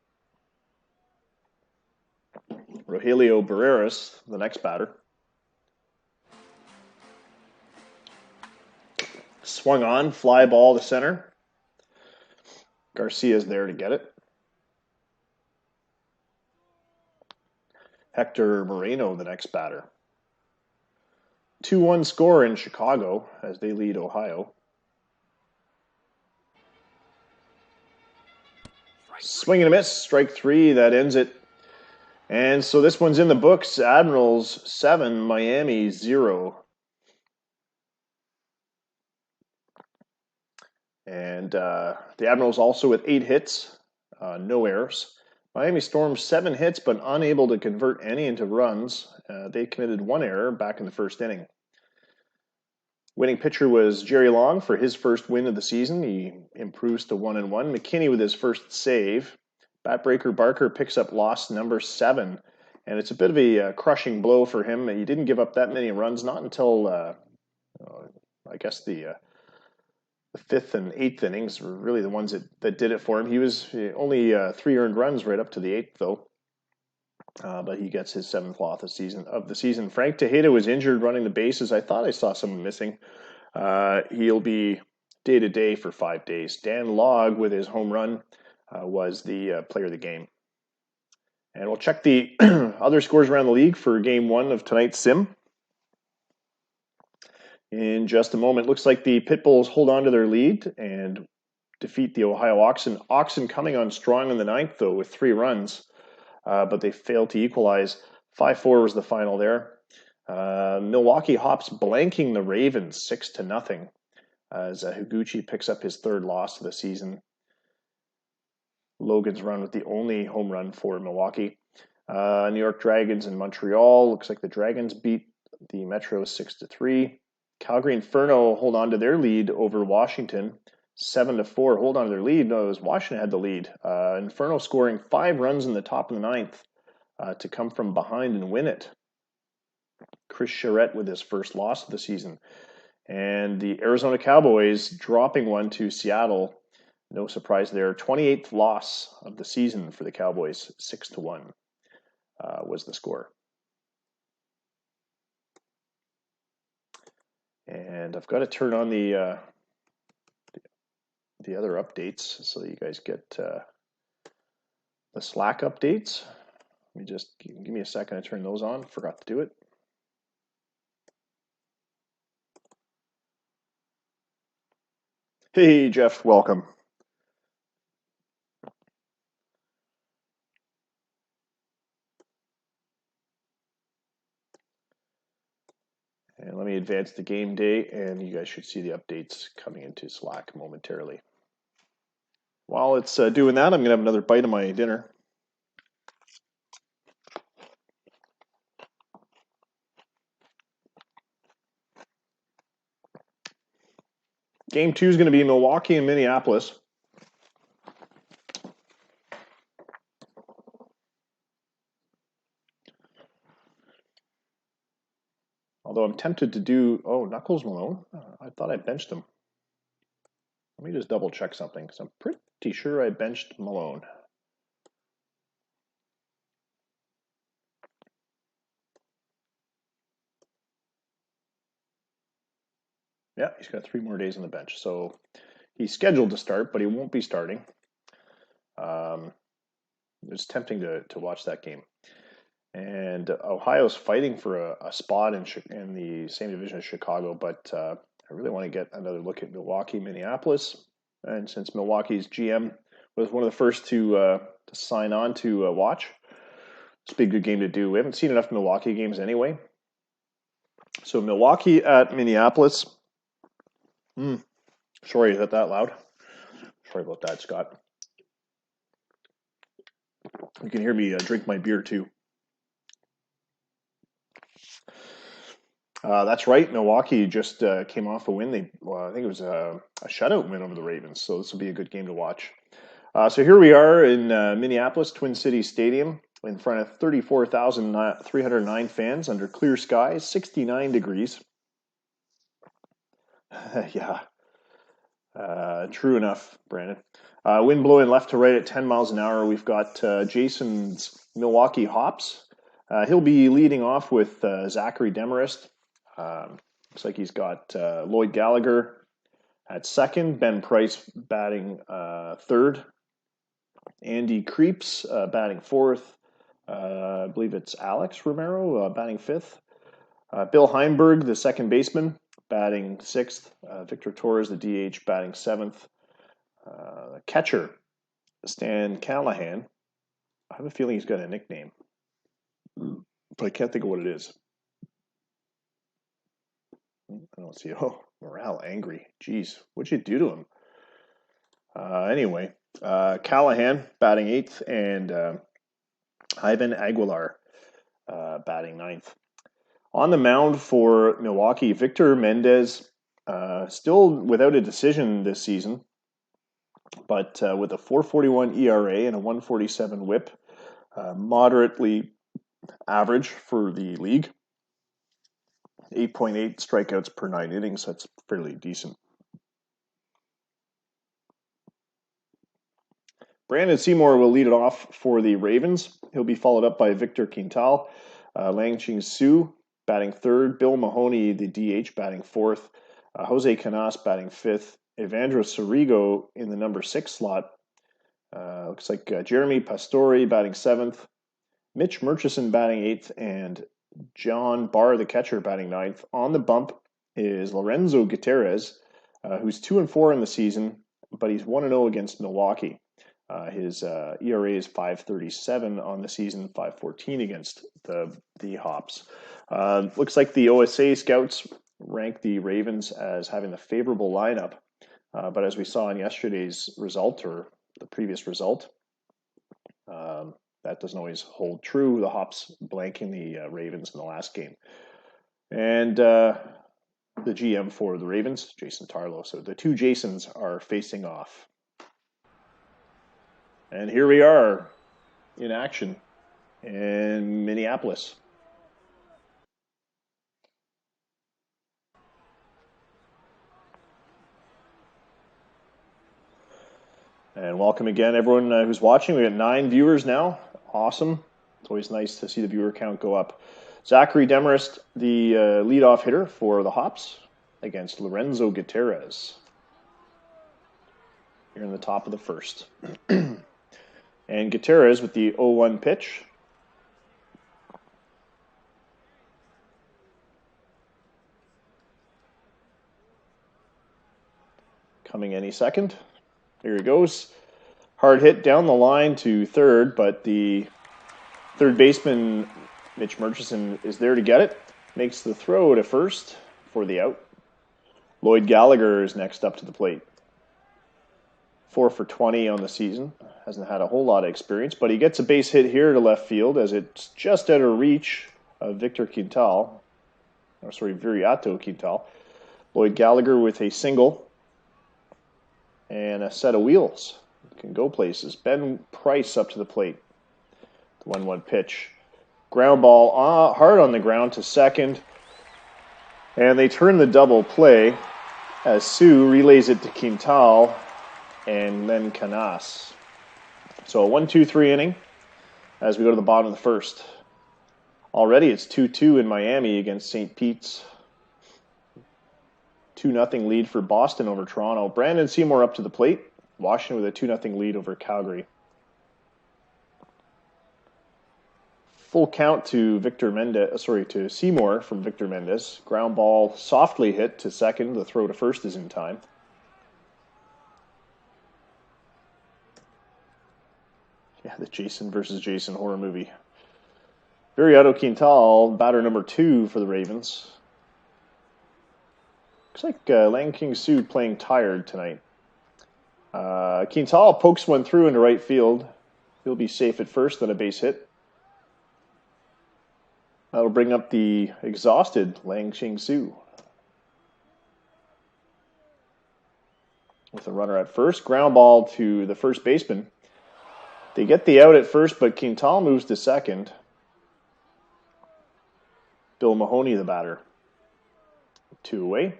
Speaker 2: Rogelio Barreras, the next batter. Swung on, fly ball to center. Garcia's there to get it. Hector Moreno, the next batter. 2-1 score in Chicago as they lead Ohio. Swing and a miss, strike 3, that ends it. And so this one's in the books. Admirals 7, Miami 0. And the Admirals also with 8 hits, no errors. Miami Storm 7 hits, but unable to convert any into runs. They committed 1 error back in the first inning. Winning pitcher was Jerry Long for his first win of the season. He improves to 1-1. McKinney with his first save. Batbreaker Barker picks up loss number 7. And it's a bit of a crushing blow for him. He didn't give up that many runs, not until, I guess, the 5th and 8th innings were really the ones that did it for him. He was only 3 earned runs right up to the 8th, though. But he gets his 7th loss of the season. Frank Tejeda was injured running the bases. I thought I saw someone missing. He'll be day-to-day for 5 days. Dan Logg, with his home run, was the player of the game. And we'll check the other scores around the league for Game 1 of tonight's sim in just a moment. Looks like the Pitbulls hold on to their lead and defeat the Ohio Oxen. Oxen coming on strong in the 9th, though, with 3 runs, but they failed to equalize. 5-4 was the final there. Milwaukee Hops blanking the Ravens 6-0 as Higuchi picks up his 3rd loss of the season. Logan's run with the only home run for Milwaukee. New York Dragons and Montreal. Looks like the Dragons beat the Metros 6-3. Calgary Inferno hold on to their lead over Washington. 7-4. Hold on to their lead. No, it was Washington had the lead. Inferno scoring 5 runs in the top of the 9th to come from behind and win it. Chris Charette with his first loss of the season. And the Arizona Cowboys dropping one to Seattle. No surprise there. 28th loss of the season for the Cowboys. 6-1 was the score. And I've got to turn on the other updates so that you guys get the Slack updates. Let me just give me a second to turn those on. Forgot to do it. Hey, Jeff, welcome. And let me advance the game day, and you guys should see the updates coming into Slack momentarily. While it's doing that, I'm going to have another bite of my dinner. Game 2 is going to be Milwaukee and Minneapolis. Although I'm tempted to do, Knuckles Malone. I thought I benched him. Let me just double check something because I'm pretty sure I benched Malone. Yeah, he's got 3 more days on the bench. So he's scheduled to start, but he won't be starting. It's tempting to watch that game. And Ohio's fighting for a spot in the same division as Chicago, but I really want to get another look at Milwaukee, Minneapolis. And since Milwaukee's GM was one of the first to sign on to watch, it's be a good game to do. We haven't seen enough Milwaukee games anyway. So Milwaukee at Minneapolis. Sorry, is that loud? Sorry about that, Scott. You can hear me drink my beer too. That's right. Milwaukee just came off a win. I think it was a shutout win over the Ravens. So this will be a good game to watch. So here we are in Minneapolis, Twin Cities Stadium, in front of 34,309 fans under clear skies, 69 degrees. Yeah, true enough, Brandon. Wind blowing left to right at 10 miles an hour. We've got Jason's Milwaukee Hops. He'll be leading off with Zachary Demarest. Looks like he's got Lloyd Gallagher at second, Ben Price batting third, Andy Creeps batting fourth. I believe it's Alex Romero batting fifth. Bill Heimberg, the second baseman, batting sixth. Victor Torres, the DH, batting seventh. Catcher, Stan Callahan. I have a feeling he's got a nickname, but I can't think of what it is. I don't see. Oh, morale angry. Jeez, what'd you do to him? Anyway, Callahan batting eighth, and Ivan Aguilar batting ninth. On the mound for Milwaukee, Victor Mendez, still without a decision this season, but with a 4.41 ERA and a 1.47 WHIP, moderately average for the league. 8.8 strikeouts per 9 innings. That's fairly decent. Brandon Seymour will lead it off for the Ravens. He'll be followed up by Victor Quintal, Lang-Ching Su batting third, Bill Mahoney, the DH, batting fourth, Jose Canas batting fifth, Evandro Sorigo in the number 6 slot. Looks like Jeremy Pastore batting seventh, Mitch Murchison batting eighth, and John Barr, the catcher, batting ninth. On the bump is Lorenzo Gutierrez, who's 2-4 in the season, but he's 1-0 against Milwaukee. His ERA is 5.37 on the season, 5.14 against the Hops. Looks like the OSA scouts rank the Ravens as having the favorable lineup, but as we saw in yesterday's result, or the previous result, that doesn't always hold true. The Hops blanking the Ravens in the last game. And the GM for the Ravens, Jason Tarlow. So the two Jasons are facing off. And here we are in action in Minneapolis. And welcome again, everyone who's watching. We got 9 viewers now. Awesome. It's always nice to see the viewer count go up. Zachary Demarest, the leadoff hitter for the Hops, against Lorenzo Gutierrez here in the top of the first. And Gutierrez with the 0-1 pitch. Coming any second. Here he goes. Hard hit down the line to third, but the third baseman, Mitch Murchison, is there to get it. Makes the throw to first for the out. Lloyd Gallagher is next up to the plate. 4 for 20 on the season. Hasn't had a whole lot of experience, but he gets a base hit here to left field as it's just out of reach of Victor Quintal. Viriato Quintal. Lloyd Gallagher with a single and a set of wheels. Can go places. Ben Price up to the plate. The 1-1 pitch. Ground ball hard on the ground to second. And they turn the double play as Sue relays it to Quintal and then Canas. So a 1-2-3 inning as we go to the bottom of the first. Already it's 2-2 in Miami against St. Pete's. 2-0 lead for Boston over Toronto. Brandon Seymour up to the plate. Washington with a 2-0 lead over Calgary. Full count to to Seymour from Victor Mendez. Ground ball softly hit to second. The throw to first is in time. Yeah, the Jason versus Jason horror movie. Viriato Quintal, batter number 2 for the Ravens. Looks like Lang-Ching Su playing tired tonight. Quintal pokes one through into right field. He'll be safe at first, then a base hit. That'll bring up the exhausted Lang Ching-Su. With a runner at first, ground ball to the first baseman. They get the out at first, but Quintal moves to second. Bill Mahoney, the batter. 2 away.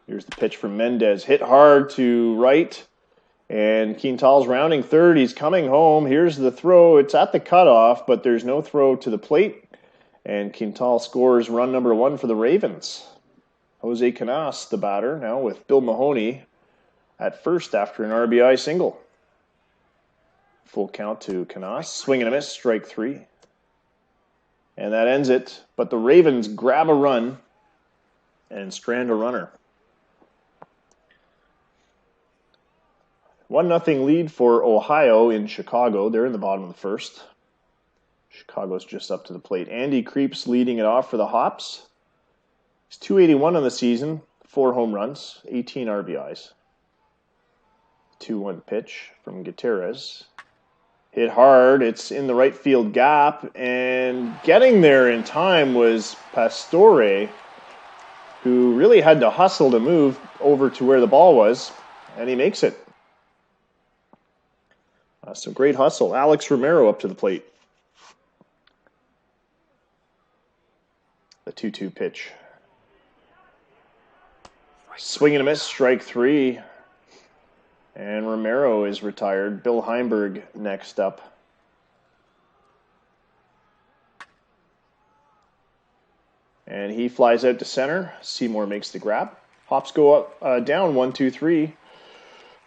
Speaker 2: Here's the pitch from Mendez. Hit hard to right. And Quintal's rounding third. He's coming home. Here's the throw. It's at the cutoff, but there's no throw to the plate. And Quintal scores run number 1 for the Ravens. Jose Canas, the batter, now with Bill Mahoney at first after an RBI single. Full count to Canas. Swing and a miss, strike 3. And that ends it. But the Ravens grab a run and strand a runner. 1-0 lead for Ohio in Chicago. They're in the bottom of the first. Chicago's just up to the plate. Andy Creeps leading it off for the Hops. He's .281 on the season, 4 home runs, 18 RBIs. 2-1 pitch from Gutierrez. Hit hard. It's in the right field gap. And getting there in time was Pastore, who really had to hustle to move over to where the ball was. And he makes it. So great hustle. Alex Romero up to the plate. The 2-2 pitch. Swing and a miss, strike 3. And Romero is retired. Bill Heimberg next up. And he flies out to center. Seymour makes the grab. Hops go up, down 1-2-3.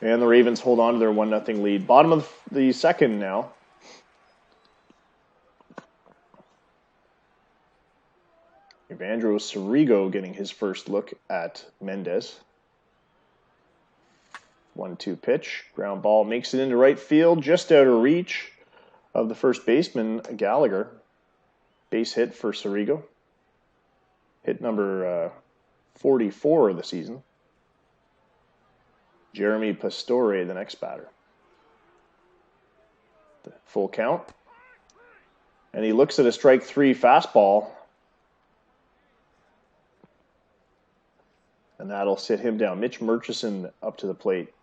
Speaker 2: And the Ravens hold on to their 1-0 lead. Bottom of the second now. Evandro Sirigo getting his first look at Mendez. 1-2 pitch. Ground ball makes it into right field, just out of reach of the first baseman, Gallagher. Base hit for Sirigo. Hit number 44 of the season. Jeremy Pastore, the next batter. The full count. And he looks at a strike 3 fastball. And that'll sit him down. Mitch Murchison up to the plate.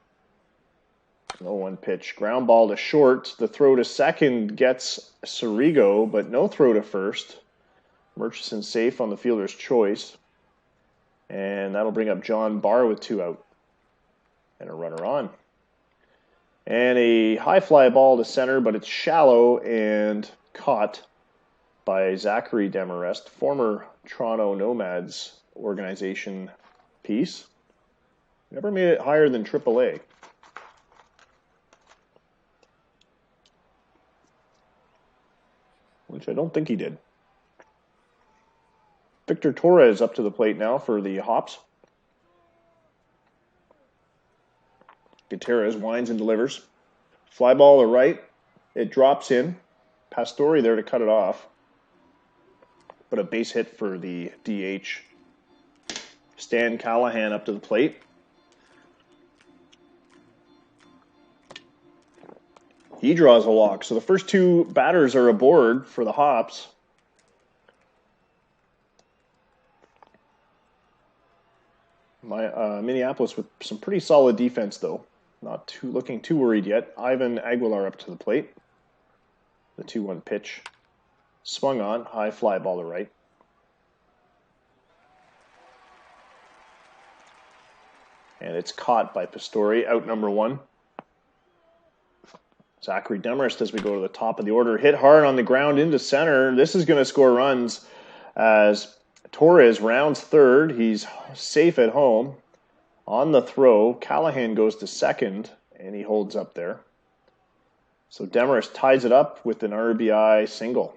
Speaker 2: 0-1 pitch. Ground ball to short. The throw to second gets Sirigo, but no throw to first. Murchison safe on the fielder's choice. And that'll bring up John Barr with 2 out. And a runner on. And a high fly ball to center, but it's shallow and caught by Zachary Demarest, former Toronto Nomads organization piece. Never made it higher than AAA. Which I don't think he did. Victor Torres up to the plate now for the Hops. Gutierrez winds and delivers. Fly ball to right. It drops in. Pastore there to cut it off. But a base hit for the DH. Stan Callahan up to the plate. He draws a walk. So the first 2 batters are aboard for the Hops. Minneapolis with some pretty solid defense, though. Not looking too worried yet. Ivan Aguilar up to the plate. The 2-1 pitch. Swung on. High fly ball to right. And it's caught by Pastore. Out number 1. Zachary Demarest as we go to the top of the order. Hit hard on the ground into center. This is going to score runs as Torres rounds third. He's safe at home. On the throw, Callahan goes to second, and he holds up there. So Demarest ties it up with an RBI single.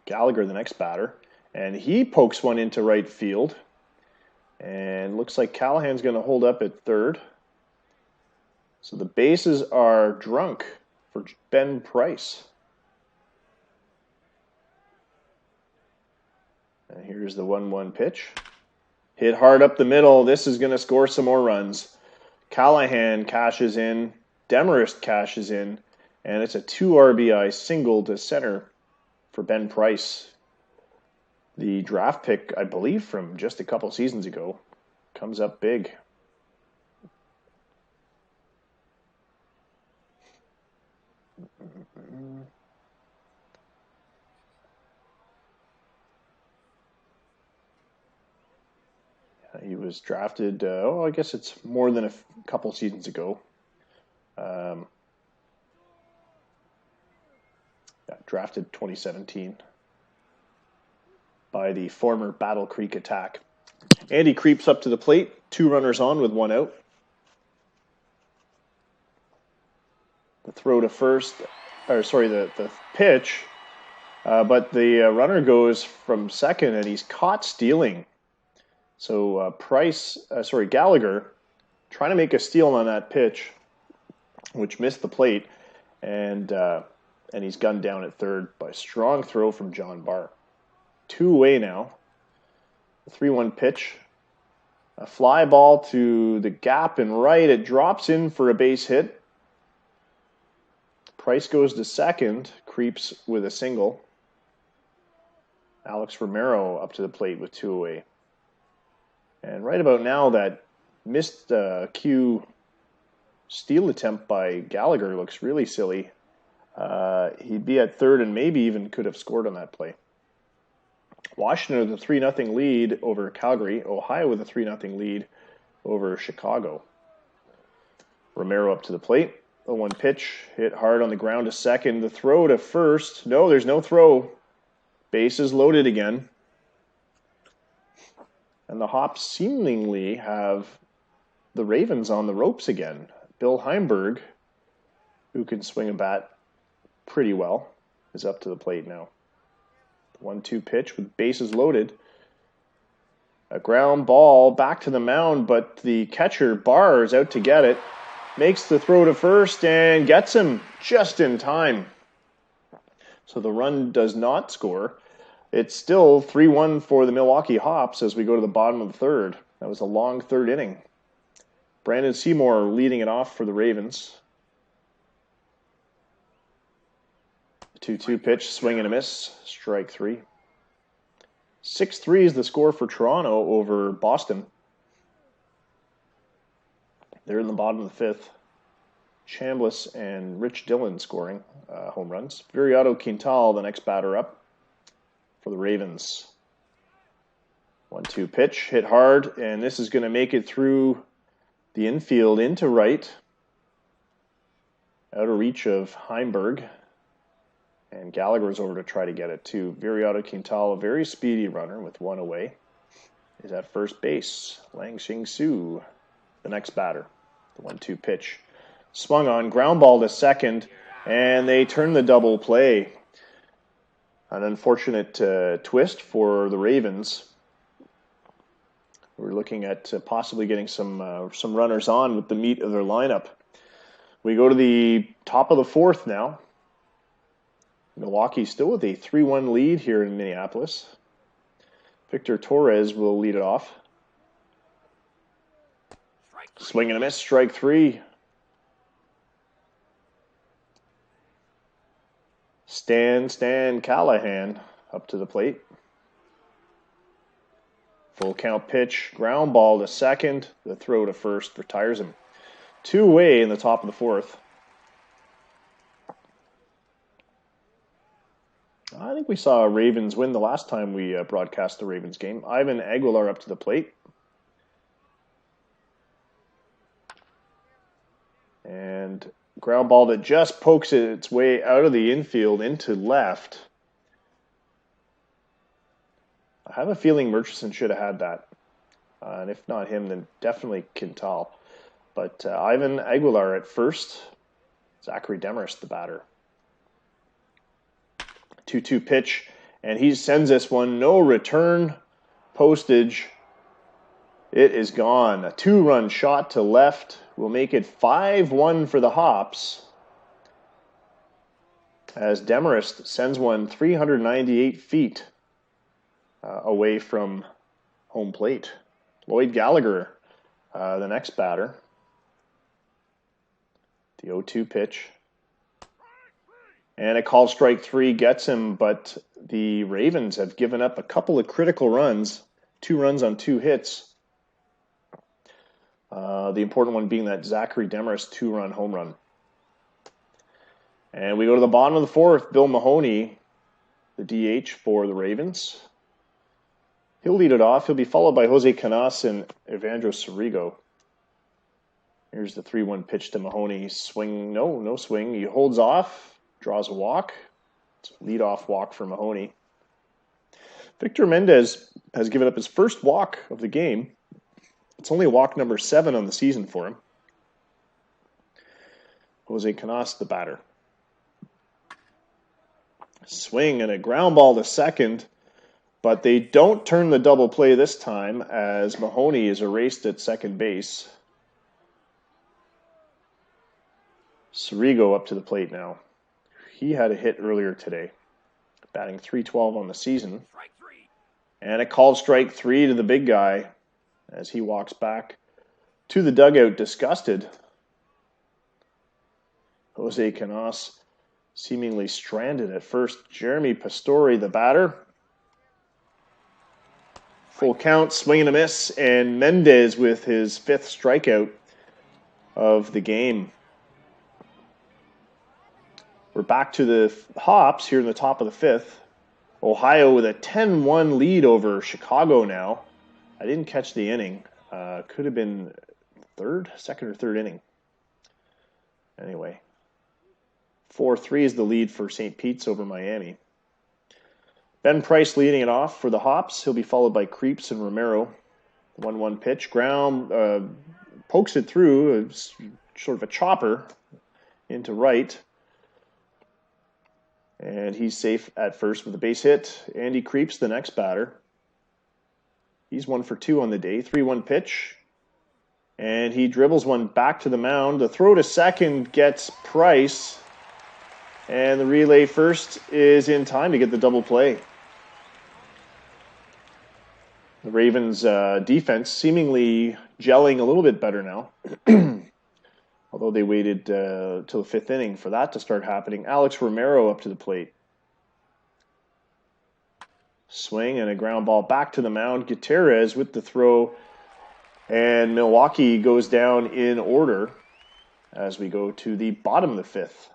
Speaker 2: Gallagher, the next batter, and he pokes one into right field. And looks like Callahan's going to hold up at third. So the bases are drunk for Ben Price. And here's the 1-1 pitch. Hit hard up the middle. This is going to score some more runs. Callahan cashes in. Demarest cashes in. And it's a 2 RBI single to center for Ben Price. The draft pick, I believe, from just a couple seasons ago, comes up big. He was drafted, I guess it's more than a couple seasons ago. Drafted 2017 by the former Battle Creek Attack. And he creeps up to the plate, 2 runners on with 1 out. The throw to first, the pitch, but the runner goes from second and he's caught stealing. So Gallagher trying to make a steal on that pitch, which missed the plate, and he's gunned down at third by a strong throw from John Barr. 2 away now. The 3-1 pitch. A fly ball to the gap and right. It drops in for a base hit. Price goes to second, creeps with a single. Alex Romero up to the plate with 2 away. And right about now, that missed cue steal attempt by Gallagher looks really silly. He'd be at third and maybe even could have scored on that play. Washington with a 3-0 lead over Calgary. Ohio with a 3-0 lead over Chicago. Romero up to the plate. The 1 pitch hit hard on the ground to second. The throw to first. No, there's no throw. Bases loaded again. And the Hops seemingly have the Ravens on the ropes again. Bill Heimberg, who can swing a bat pretty well, is up to the plate now. 1-2 pitch with bases loaded. A ground ball back to the mound, but the catcher, Barr, is out to get it. Makes the throw to first and gets him just in time. So the run does not score. It's still 3-1 for the Milwaukee Hops as we go to the bottom of the third. That was a long third inning. Brandon Seymour leading it off for the Ravens. 2-2 pitch, swing and a miss, strike 3. 6-3 is the score for Toronto over Boston. They're in the bottom of the 5th. Chambliss and Rich Dillon scoring home runs. Viriato Quintal, the next batter up for the Ravens. 1-2 pitch, hit hard, and this is going to make it through the infield into right. Out of reach of Heimberg. And Gallagher's over to try to get it too. Viriato Quintal, a very speedy runner with 1 away, is at first base. Lang Xing Su, the next batter. The 1-2 pitch. Swung on, ground ball to second, and they turn the double play. An unfortunate twist for the Ravens. We're looking at possibly getting some runners on with the meat of their lineup. We go to the top of the 4th now. Milwaukee still with a 3-1 lead here in Minneapolis. Victor Torres will lead it off. Swing and a miss, strike 3. Stan Callahan up to the plate. Full count pitch, ground ball to second. The throw to first retires him. 2 away in the top of the 4th. I think we saw Ravens win the last time we broadcast the Ravens game. Ivan Aguilar up to the plate. And ground ball that just pokes its way out of the infield into left. I have a feeling Murchison should have had that. And if not him, then definitely Quintal. But Ivan Aguilar at first. Zachary Demarest, the batter. 2-2 pitch, and he sends this one. No return postage. It is gone. A 2-run shot to left will make it 5-1 for the Hops. As Demarest sends one 398 feet away from home plate. Lloyd Gallagher, the next batter. The 0-2 pitch. And a called strike 3 gets him, but the Ravens have given up a couple of critical runs, 2 runs on 2 hits. The important one being that Zachary Demarest 2-run home run. And we go to the bottom of the 4th. Bill Mahoney, the DH for the Ravens. He'll lead it off. He'll be followed by Jose Canas and Evandro Sirigo. Here's the 3-1 pitch to Mahoney. Swing, no swing. He holds off, draws a walk. It's a leadoff walk for Mahoney. Victor Mendez has given up his first walk of the game. It's only walk number 7 on the season for him. Jose Canas, the batter. Swing and a ground ball to second, but they don't turn the double play this time as Mahoney is erased at second base. Sirigo up to the plate now. He had a hit earlier today, batting .312 on the season. And a called strike 3 to the big guy as he walks back to the dugout disgusted. Jose Canas seemingly stranded at first. Jeremy Pastore, the batter. Full count, swing and a miss, and Mendez with his 5th strikeout of the game. We're back to the Hops here in the top of the 5th. Ohio with a 10-1 lead over Chicago now. I didn't catch the inning. Could have been second or third inning. Anyway, 4-3 is the lead for St. Pete's over Miami. Ben Price leading it off for the Hops. He'll be followed by Creeps and Romero. 1-1 pitch. Ground pokes it through, sort of a chopper into right. And he's safe at first with a base hit. Andy Creeps, the next batter. He's 1 for 2 on the day. 3-1 pitch. And he dribbles one back to the mound. The throw to second gets Price. And the relay first is in time to get the double play. The Ravens' defense seemingly gelling a little bit better now. Although they waited till the 5th inning for that to start happening. Alex Romero up to the plate. Swing and a ground ball back to the mound. Gutierrez with the throw. And Milwaukee goes down in order as we go to the bottom of the 5th.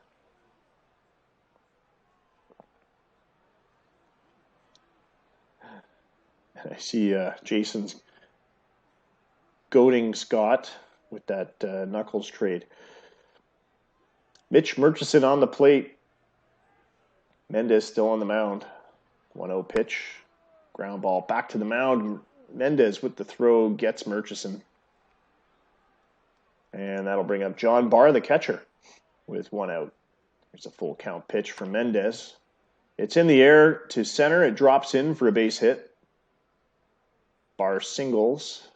Speaker 2: I see Jason's goading Scott with that Knuckles trade. Mitch Murchison on the plate. Mendez still on the mound. 1-0 pitch. Ground ball back to the mound. Mendez with the throw gets Murchison. And that'll bring up John Barr, the catcher, with 1 out. Here's a full count pitch for Mendez. It's in the air to center. It drops in for a base hit. Barr singles.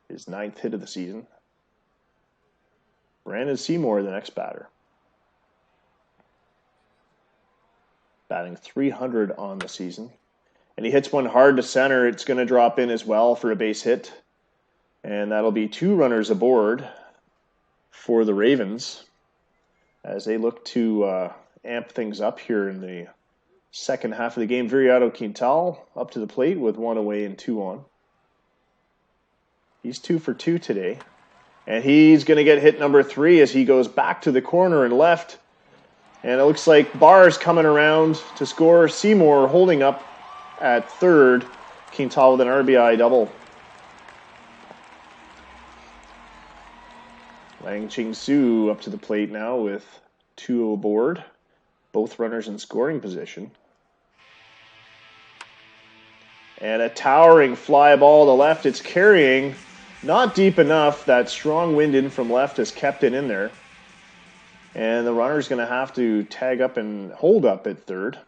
Speaker 2: His 9th hit of the season. Brandon Seymour, the next batter. Batting .300 on the season. And he hits one hard to center. It's going to drop in as well for a base hit. And that'll be 2 runners aboard for the Ravens as they look to amp things up here in the second half of the game. Viriato Quintal up to the plate with 1 away and 2 on. He's 2 for 2 today. And he's going to get hit number 3 as he goes back to the corner and left. And it looks like Barr's coming around to score. Seymour holding up at third. Quintal with an RBI double. Lang Ching-Su up to the plate now with 2 aboard. Both runners in scoring position. And a towering fly ball to left. It's carrying. Not deep enough. That strong wind in from left has kept it in there. And the runner's going to have to tag up and hold up at third.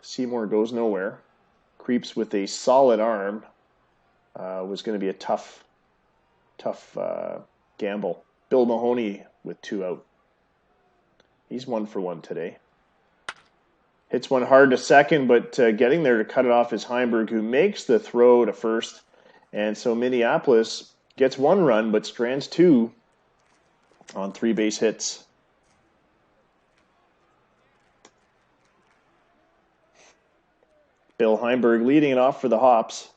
Speaker 2: Seymour goes nowhere. Creeps with a solid arm. Was going to be a tough gamble. Bill Mahoney with 2 out. He's 1 for 1 today. Hits one hard to second, but getting there to cut it off is Heimberg, who makes the throw to first. And so Minneapolis gets 1 run, but strands 2 on 3 base hits. Bill Heimberg leading it off for the Hops.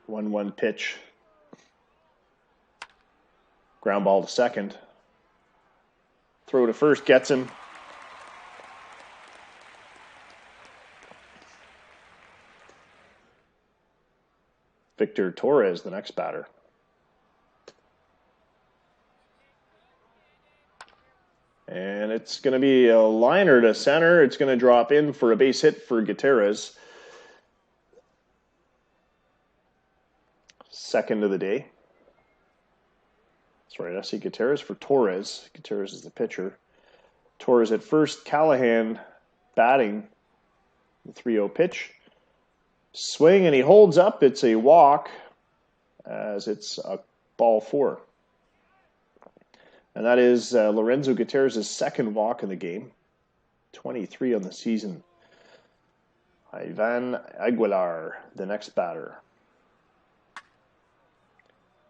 Speaker 2: One pitch. Ground ball to second. Throw to first, gets him. Victor Torres, the next batter. And it's going to be a liner to center. It's going to drop in for a base hit for Gutierrez. Second of the day. Sorry, I see Gutierrez for Torres. Gutierrez is the pitcher. Torres at first. Callahan batting. The 3-0 pitch. Swing, and he holds up. It's a walk, as it's a ball 4. And that is Lorenzo Gutierrez's second walk in the game. 23 on the season. Ivan Aguilar, the next batter.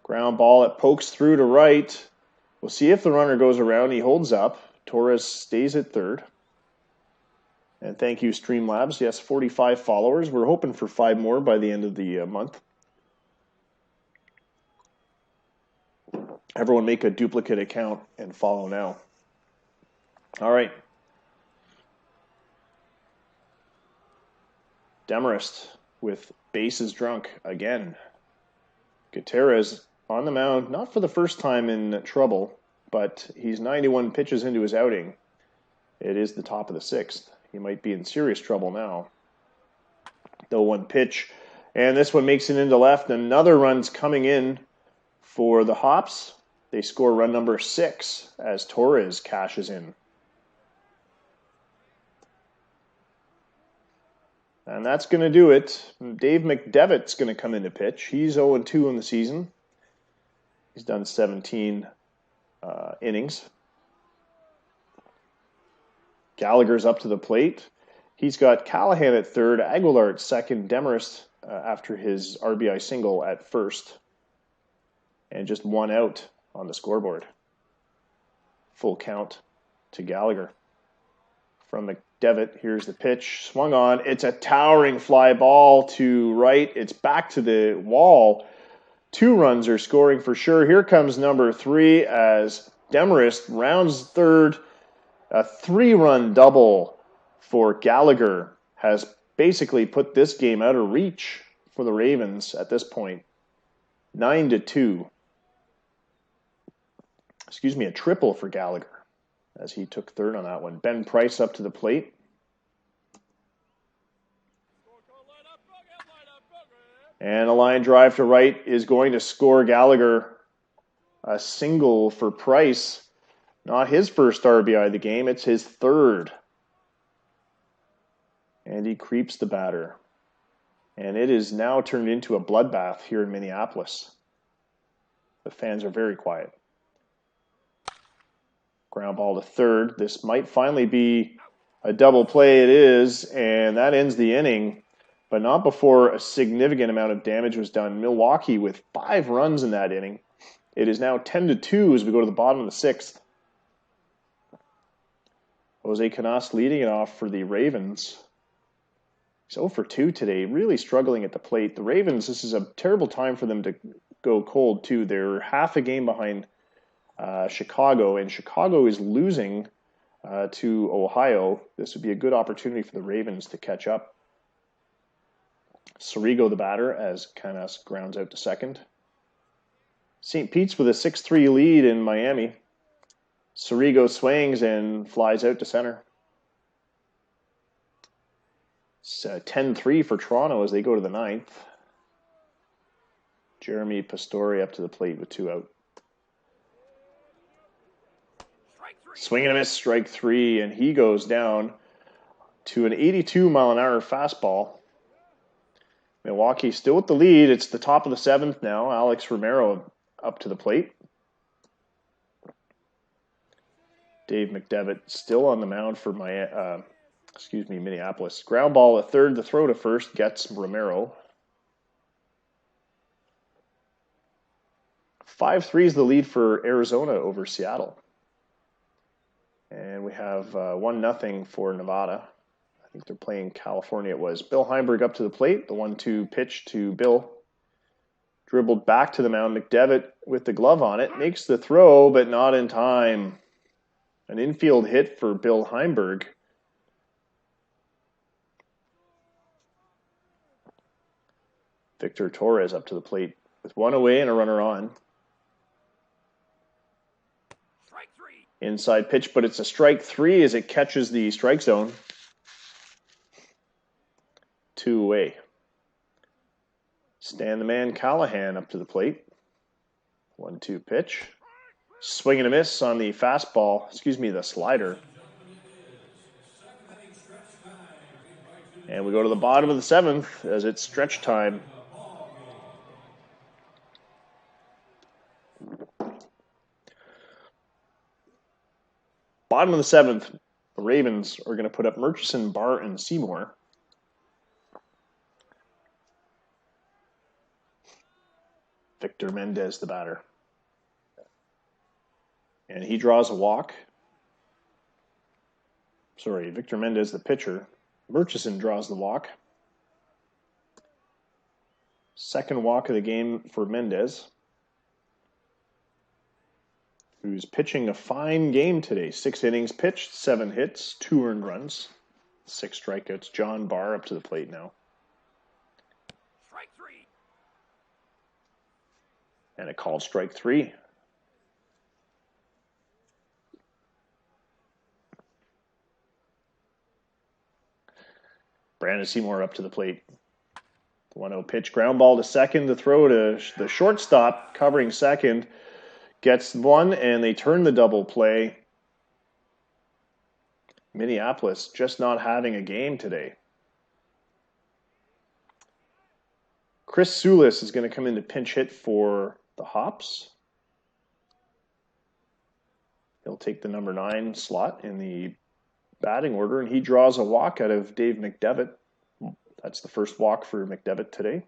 Speaker 2: Ground ball, it pokes through to right. We'll see if the runner goes around. He holds up. Torres stays at third. And thank you, Streamlabs. Yes, 45 followers. We're hoping for 5 more by the end of the month. Everyone make a duplicate account and follow now. All right. Demarest with bases drunk again. Gutierrez on the mound, not for the first time in trouble, but he's 91 pitches into his outing. It is the top of the 6th. He might be in serious trouble now. The 1 pitch, and this one makes it into left. Another run's coming in for the Hops. They score run number 6 as Torres cashes in. And that's going to do it. Dave McDevitt's going to come in to pitch. He's 0-2 in the season. He's done 17 innings. Gallagher's up to the plate. He's got Callahan at third, Aguilar at second, Demarest after his RBI single at first. And just 1 out on the scoreboard. Full count to Gallagher. From McDevitt, here's the pitch. Swung on. It's a towering fly ball to right. It's back to the wall. 2 runs are scoring for sure. Here comes number 3 as Demarest rounds third. A 3-run double for Gallagher has basically put this game out of reach for the Ravens at this point. 9-2. Excuse me, a triple for Gallagher as he took third on that one. Ben Price up to the plate. And a line drive to right is going to score Gallagher. A single for Price. Not his first RBI of the game, it's his third. And he creeps the batter. And it is now turned into a bloodbath here in Minneapolis. The fans are very quiet. Ground ball to third. This might finally be a double play. It is, and that ends the inning. But not before a significant amount of damage was done. Milwaukee with 5 runs in that inning. It is now 10-2 as we go to the bottom of the 6th. Jose Canas leading it off for the Ravens. He's 0-2 today, really struggling at the plate. The Ravens, this is a terrible time for them to go cold too. They're half a game behind Chicago, and Chicago is losing to Ohio. This would be a good opportunity for the Ravens to catch up. Sirigo the batter as Canas grounds out to second. St. Pete's with a 6-3 lead in Miami. Sirigo swings and flies out to center. It's 10-3 for Toronto as they go to the 9th. Jeremy Pastore up to the plate with 2 out. Swing and a miss, strike 3, and he goes down to an 82-mile-an-hour fastball. Milwaukee still with the lead. It's the top of the 7th now. Alex Romero up to the plate. Dave McDevitt still on the mound for Minneapolis. Ground ball at third. The throw to first gets Romero. 5-3 is the lead for Arizona over Seattle. And we have 1-0 for Nevada. I think they're playing California it was. Bill Heimberg up to the plate. The 1-2 pitch to Bill. Dribbled back to the mound. McDevitt with the glove on it. Makes the throw, but not in time. An infield hit for Bill Heimberg. Victor Torres up to the plate with one away and a runner on. Inside pitch, but it's a strike 3 as it catches the strike zone. 2 away. Stan the Man Callahan up to the plate. 1-2 pitch. Swing and a miss on the fastball, the slider. And we go to the bottom of the 7th as it's stretch time. Bottom of the 7th, the Ravens are going to put up Murchison, Barr, and Seymour. Victor Mendez, the batter. And he draws a walk. Sorry, Victor Mendez, the pitcher. Murchison draws the walk. Second walk of the game for Mendez, who's pitching a fine game today. 6 innings pitched, 7 hits, 2 earned runs, 6 strikeouts. John Barr up to the plate now.
Speaker 1: Strike 3.
Speaker 2: And a called strike 3. Brandon Seymour up to the plate. 1-0 pitch, ground ball to second. The throw to the shortstop, covering second. Gets one, and they turn the double play. Minneapolis just not having a game today. Chris Sulis is going to come in to pinch hit for the Hops. He'll take the number 9 slot in the batting order, and he draws a walk out of Dave McDevitt. That's the first walk for McDevitt today.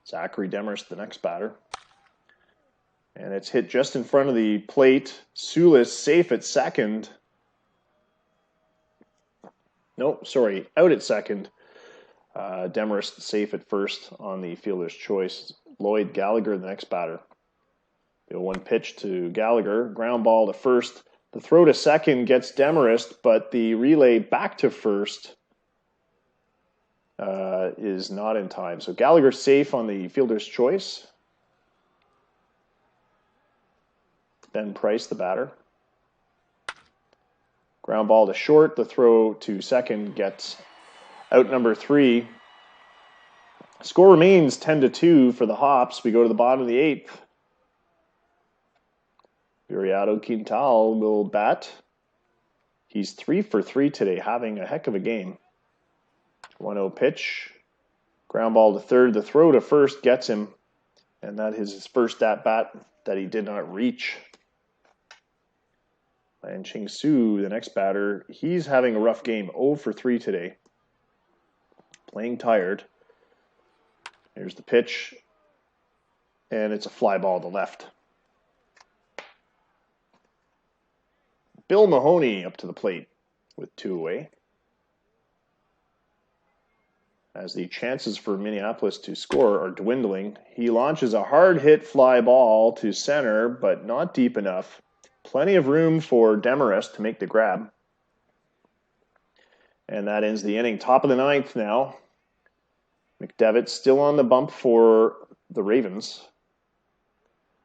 Speaker 2: Zachary Demarest, the next batter. And it's hit just in front of the plate. Sulis safe at second. Nope, sorry, out at second. Demarest safe at first on the fielder's choice. Lloyd Gallagher, the next batter. The 0-1 pitch to Gallagher. Ground ball to first. The throw to second gets Demarest, but the relay back to first is not in time. So Gallagher safe on the fielder's choice. Ben Price, the batter. Ground ball to short. The throw to second gets out number 3. Score remains 10-2 for the Hops. We go to the bottom of the 8th. Viriato Quintal will bat. He's 3 for 3 today, having a heck of a game. 1-0 pitch. Ground ball to third. The throw to first gets him. And that is his first at-bat that he did not reach. And Ching Su, the next batter, he's having a rough game. 0 for 3 today. Playing tired. Here's the pitch. And it's a fly ball to left. Bill Mahoney up to the plate with 2 away. As the chances for Minneapolis to score are dwindling, he launches a hard hit fly ball to center, but not deep enough. Plenty of room for Demarest to make the grab. And that ends the inning. Top of the 9th now. McDevitt still on the bump for the Ravens.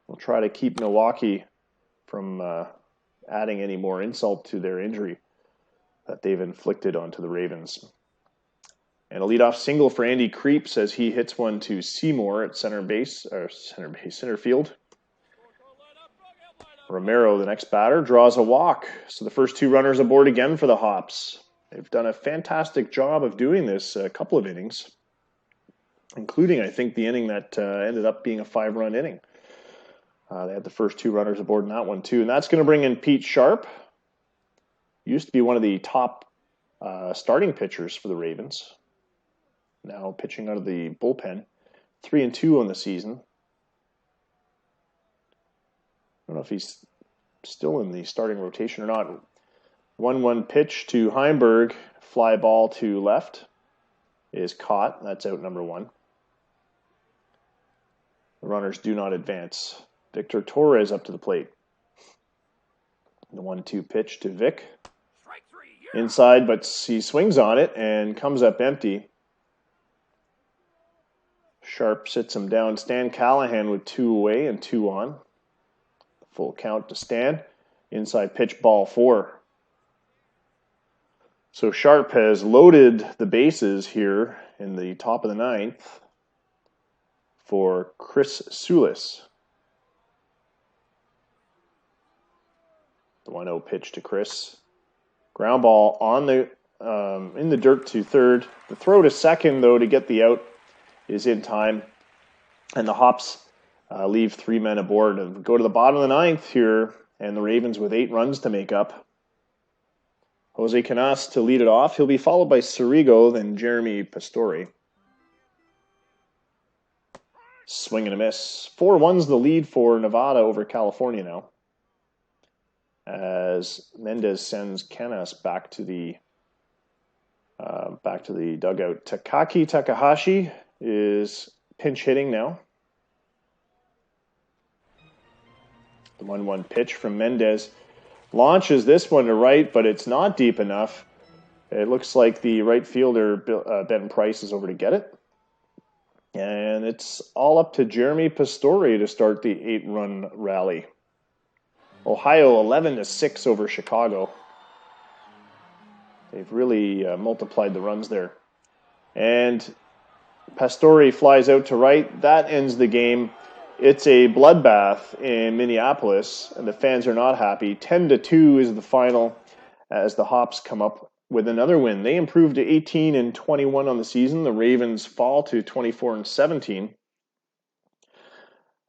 Speaker 2: We'll try to keep Milwaukee from adding any more insult to their injury that they've inflicted onto the Ravens. And a leadoff single for Andy Creeps as he hits one to Seymour at center field. Romero, the next batter, draws a walk. So the first 2 runners aboard again for the Hops. They've done a fantastic job of doing this a couple of innings, including, I think, the inning that ended up being a 5-run inning. They had the first 2 runners aboard in that one, too. And that's going to bring in Pete Sharp. Used to be one of the top starting pitchers for the Ravens. Now pitching out of the bullpen. 3-2 on the season. I don't know if he's still in the starting rotation or not. 1-1 pitch to Heimberg. Fly ball to left is caught. That's out number 1. The runners do not advance. Victor Torres up to the plate. The 1-2 pitch to Vic. Inside, but he swings on it and comes up empty. Sharp sits him down. Stan Callahan with 2 away and 2 on. Full count to Stan. Inside pitch, ball 4. So Sharp has loaded the bases here in the top of the 9th for Chris Sulis. The 1-0 pitch to Chris. Ground ball on the in the dirt to third. The throw to second, though, to get the out is in time. And the Hops leave 3 men aboard and go to the bottom of the 9th here, and the Ravens with 8 runs to make up. Jose Canas to lead it off. He'll be followed by Sirigo, then Jeremy Pastore. Swing and a miss. 4-1's the lead for Nevada over California now, as Mendez sends Canas back to the dugout. Takaki Takahashi is pinch hitting now. The 1-1 pitch from Mendez launches this one to right, but it's not deep enough. It looks like the right fielder, Ben Price, is over to get it. And it's all up to Jeremy Pastore to start the 8-run rally. Ohio 11-6 over Chicago. They've really multiplied the runs there. And Pastore flies out to right. That ends the game. It's a bloodbath in Minneapolis, and the fans are not happy. 10-2 is the final as the Hops come up with another win. They improved to 18-21 on the season. The Ravens fall to 24-17.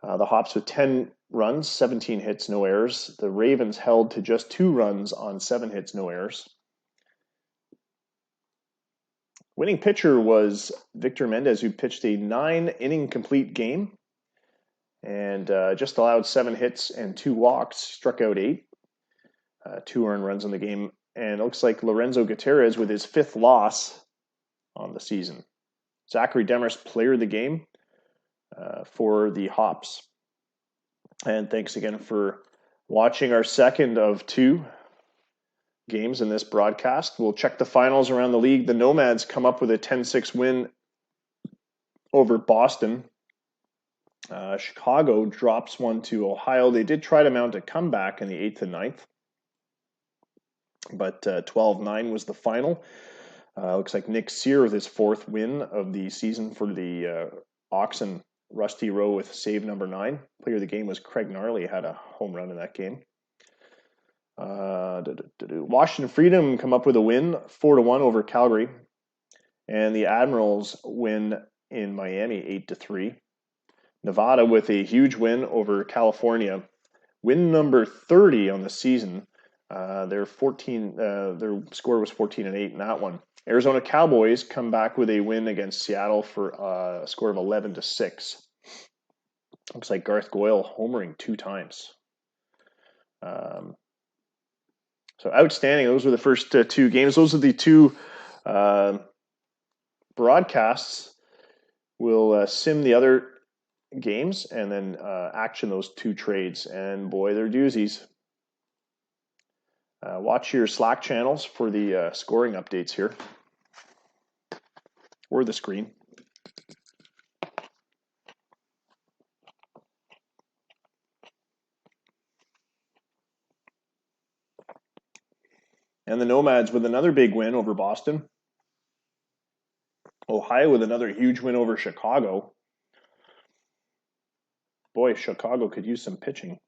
Speaker 2: The Hops with 10 runs, 17 hits, no errors. The Ravens held to just 2 runs on 7 hits, no errors. Winning pitcher was Victor Mendez, who pitched a 9-inning complete game and just allowed 7 hits and 2 walks, struck out 8, 2 earned runs in the game. And it looks like Lorenzo Gutierrez with his 5th loss on the season. Zachary Demers, player of the game for the Hops. And thanks again for watching our second of 2 games in this broadcast. We'll check the finals around the league. The Nomads come up with a 10-6 win over Boston. Chicago drops one to Ohio. They did try to mount a comeback in the 8th and 9th, but 12-9 was the final. Looks like Nick Sear with his 4th win of the season for the Oxen. Rusty Rowe with save number 9. Player of the game was Craig Gnarly, had a home run in that game. Washington Freedom come up with a win, 4-1 over Calgary. And the Admirals win in Miami, 8-3. Nevada with a huge win over California. Win number 30 on the season. Their score was 14-8 in that one. Arizona Cowboys come back with a win against Seattle for a score of 11-6. Looks like Garth Goyle homering 2 times. So outstanding. Those were the first 2 games. Those are the 2 broadcasts. We'll sim the other games and then action those 2 trades. And boy, they're doozies. Watch your Slack channels for the scoring updates here, or the screen. And the Nomads with another big win over Boston. Ohio with another huge win over Chicago. Boy, Chicago could use some pitching.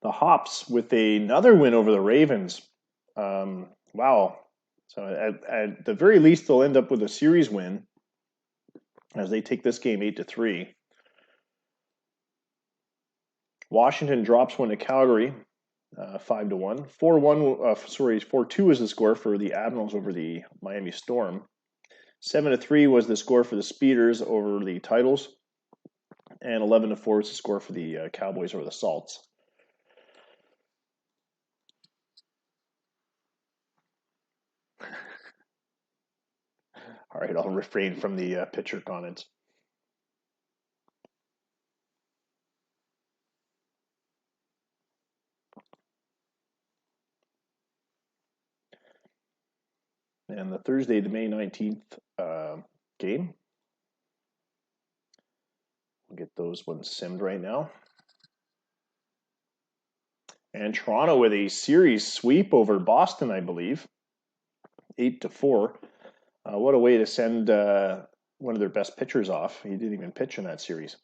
Speaker 2: The Hops with another win over the Ravens. Wow. So at the very least, they'll end up with a series win as they take this game 8-3. Washington drops one to Calgary, 5-1. 4-2 is the score for the Admirals over the Miami Storm. 7-3 was the score for the Speeders over the Titles, and 11-4 is the score for the Cowboys over the Salts. All right, I'll refrain from the pitcher comments. And the Thursday, the May 19th game. We'll get those ones simmed right now. And Toronto with a series sweep over Boston, I believe, 8-4. What a way to send one of their best pitchers off. He didn't even pitch in that series.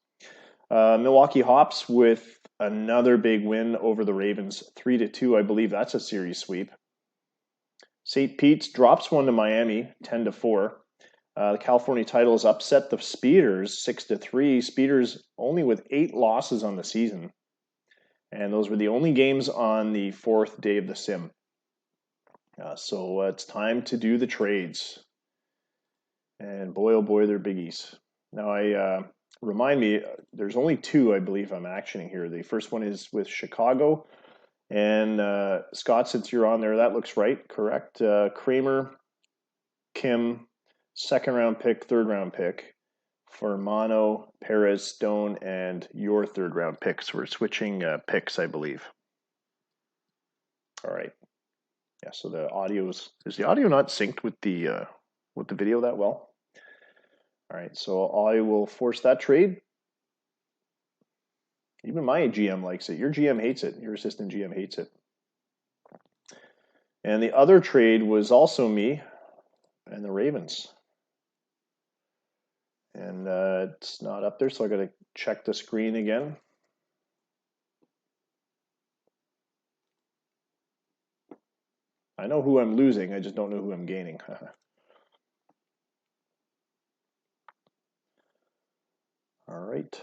Speaker 2: Milwaukee Hops with another big win over the Ravens, 3-2. I believe that's a series sweep. St. Pete's drops one to Miami, 10-4. The California Titles upset the Speeders, 6-3. Speeders only with 8 losses on the season. And those were the only games on the 4th day of the sim. So it's time to do the trades. And boy, oh boy, they're biggies. Now, remind me, there's only 2, I believe, I'm actioning here. The first one is with Chicago. And Scott, since you're on there, that looks right, correct? Kramer, Kim, 2nd round pick, 3rd round pick for Mono, Perez, Stone, and your 3rd round pick. So we're switching picks, I believe. All right. Yeah, so the is the audio not synced with the video that well? All right, so I will force that trade. Even my GM likes it. Your GM hates it. Your assistant GM hates it. And the other trade was also me and the Ravens. And it's not up there, so I got to check the screen again. I know who I'm losing, I just don't know who I'm gaining. All right.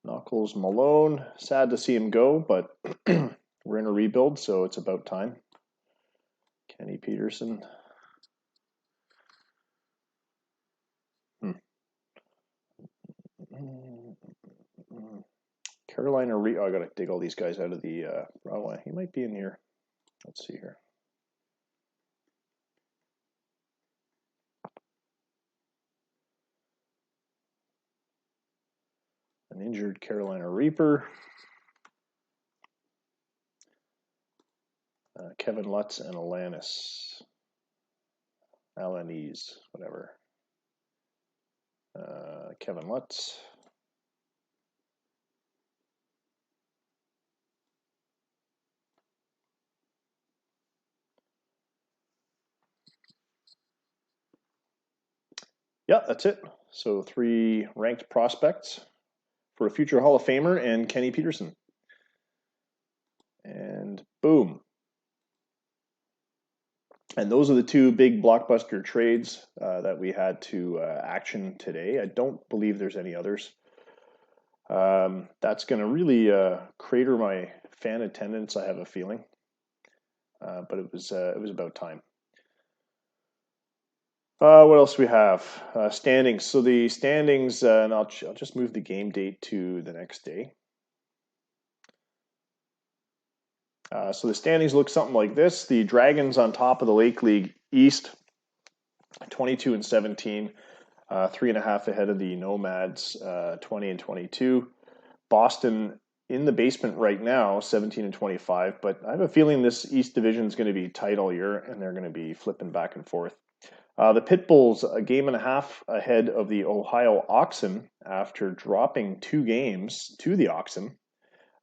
Speaker 2: Knuckles Malone, sad to see him go, but we're in a rebuild, so it's about time. Kenny Peterson. Carolina oh, I gotta dig all these guys out of the he might be in here. Let's see here. An injured Carolina Reaper. Kevin Lutz and Alanis. Alanis, whatever. Kevin Lutz. Yeah, that's it. So 3 ranked prospects for a future Hall of Famer and Kenny Peterson. And boom. And those are the 2 big blockbuster trades that we had to action today. I don't believe there's any others. That's going to really crater my fan attendance, I have a feeling. But it was about time. What else we have? Standings. So the standings, and I'll just move the game date to the next day. So the standings look something like this. The Dragons on top of the Lake League East, 22-17, 3.5 ahead of the Nomads, 20-22. Boston in the basement right now, 17-25. But I have a feeling this East Division is going to be tight all year, and they're going to be flipping back and forth. The Pitbulls, a game and a half ahead of the Ohio Oxen after dropping 2 games to the Oxen.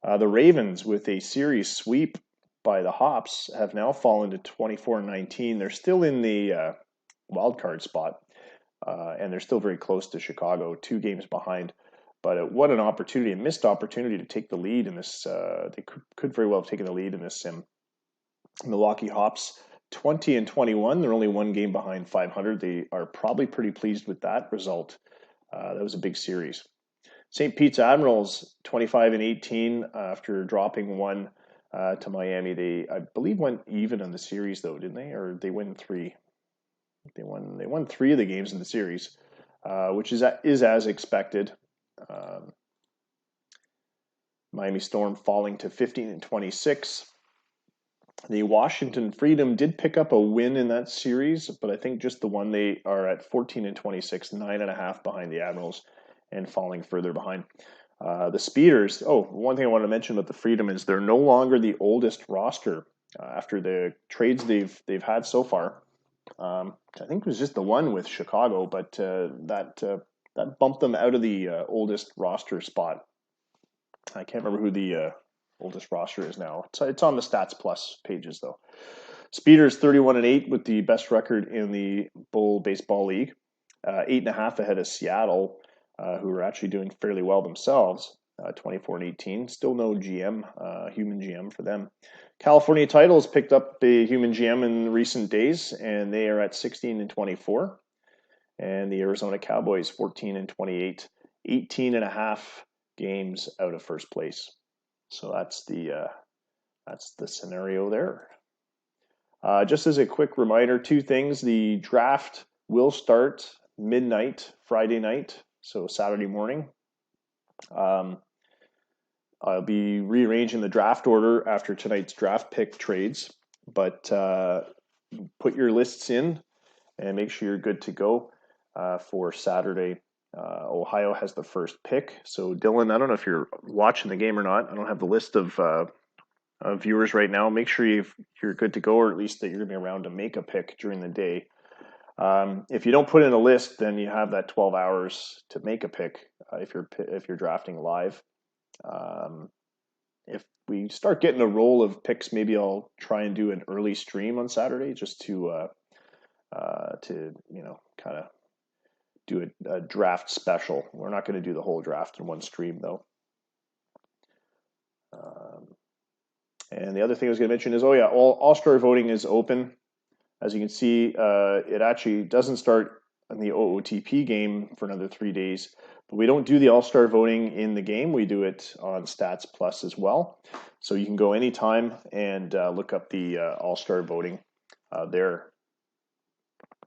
Speaker 2: The Ravens, with a series sweep by the Hops, have now fallen to 24-19. They're still in the wild card spot, and they're still very close to Chicago, 2 games behind. But what an opportunity, a missed opportunity to take the lead in this. They could very well have taken the lead in this sim. Milwaukee Hops, 20-21. They're only 1 game behind 500. They are probably pretty pleased with that result. That was a big series. St. Pete's Admirals, 25-18 after dropping 1 to Miami. They, I believe, went even in the series though, didn't they? Or they win 3? They won 3 of the games in the series, which is as expected. Miami Storm falling to 15-26. The Washington Freedom did pick up a win in that series, but I think just the one. They are at 14-26, 9.5 behind the Admirals, and falling further behind. The Speeders. Oh, one thing I wanted to mention about the Freedom is they're no longer the oldest roster after the trades they've had so far. I think it was just the one with Chicago, but that bumped them out of the oldest roster spot. I can't remember who the oldest roster is now. It's on the Stats Plus pages though. Speeders 31-8 with the best record in the Bull Baseball League, 8.5 ahead of Seattle, who are actually doing fairly well themselves, 24-18. Still no GM, human GM for them. California Titles picked up the human GM in recent days, and they are at 16-24. And the Arizona Cowboys 14-28, 18.5 games out of first place. So that's the scenario there. Just as a quick reminder, 2 things. The draft will start midnight Friday night, so Saturday morning. I'll be rearranging the draft order after tonight's draft pick trades, but put your lists in and make sure you're good to go for Saturday. Ohio has the first pick. So Dylan, I don't know if you're watching the game or not. I don't have the list of viewers right now. Make sure you're good to go, or at least that you're going to be around to make a pick during the day. If you don't put in a list, then you have that 12 hours to make a pick if you're drafting live. If we start getting a roll of picks, maybe I'll try and do an early stream on Saturday just to kind of do a draft special. We're not going to do the whole draft in one stream though. And the other thing I was going to mention is, All-Star voting is open. As you can see, it actually doesn't start in the OOTP game for another 3 days, but we don't do the All-Star voting in the game. We do it on Stats Plus as well. So you can go anytime and look up the All-Star voting there.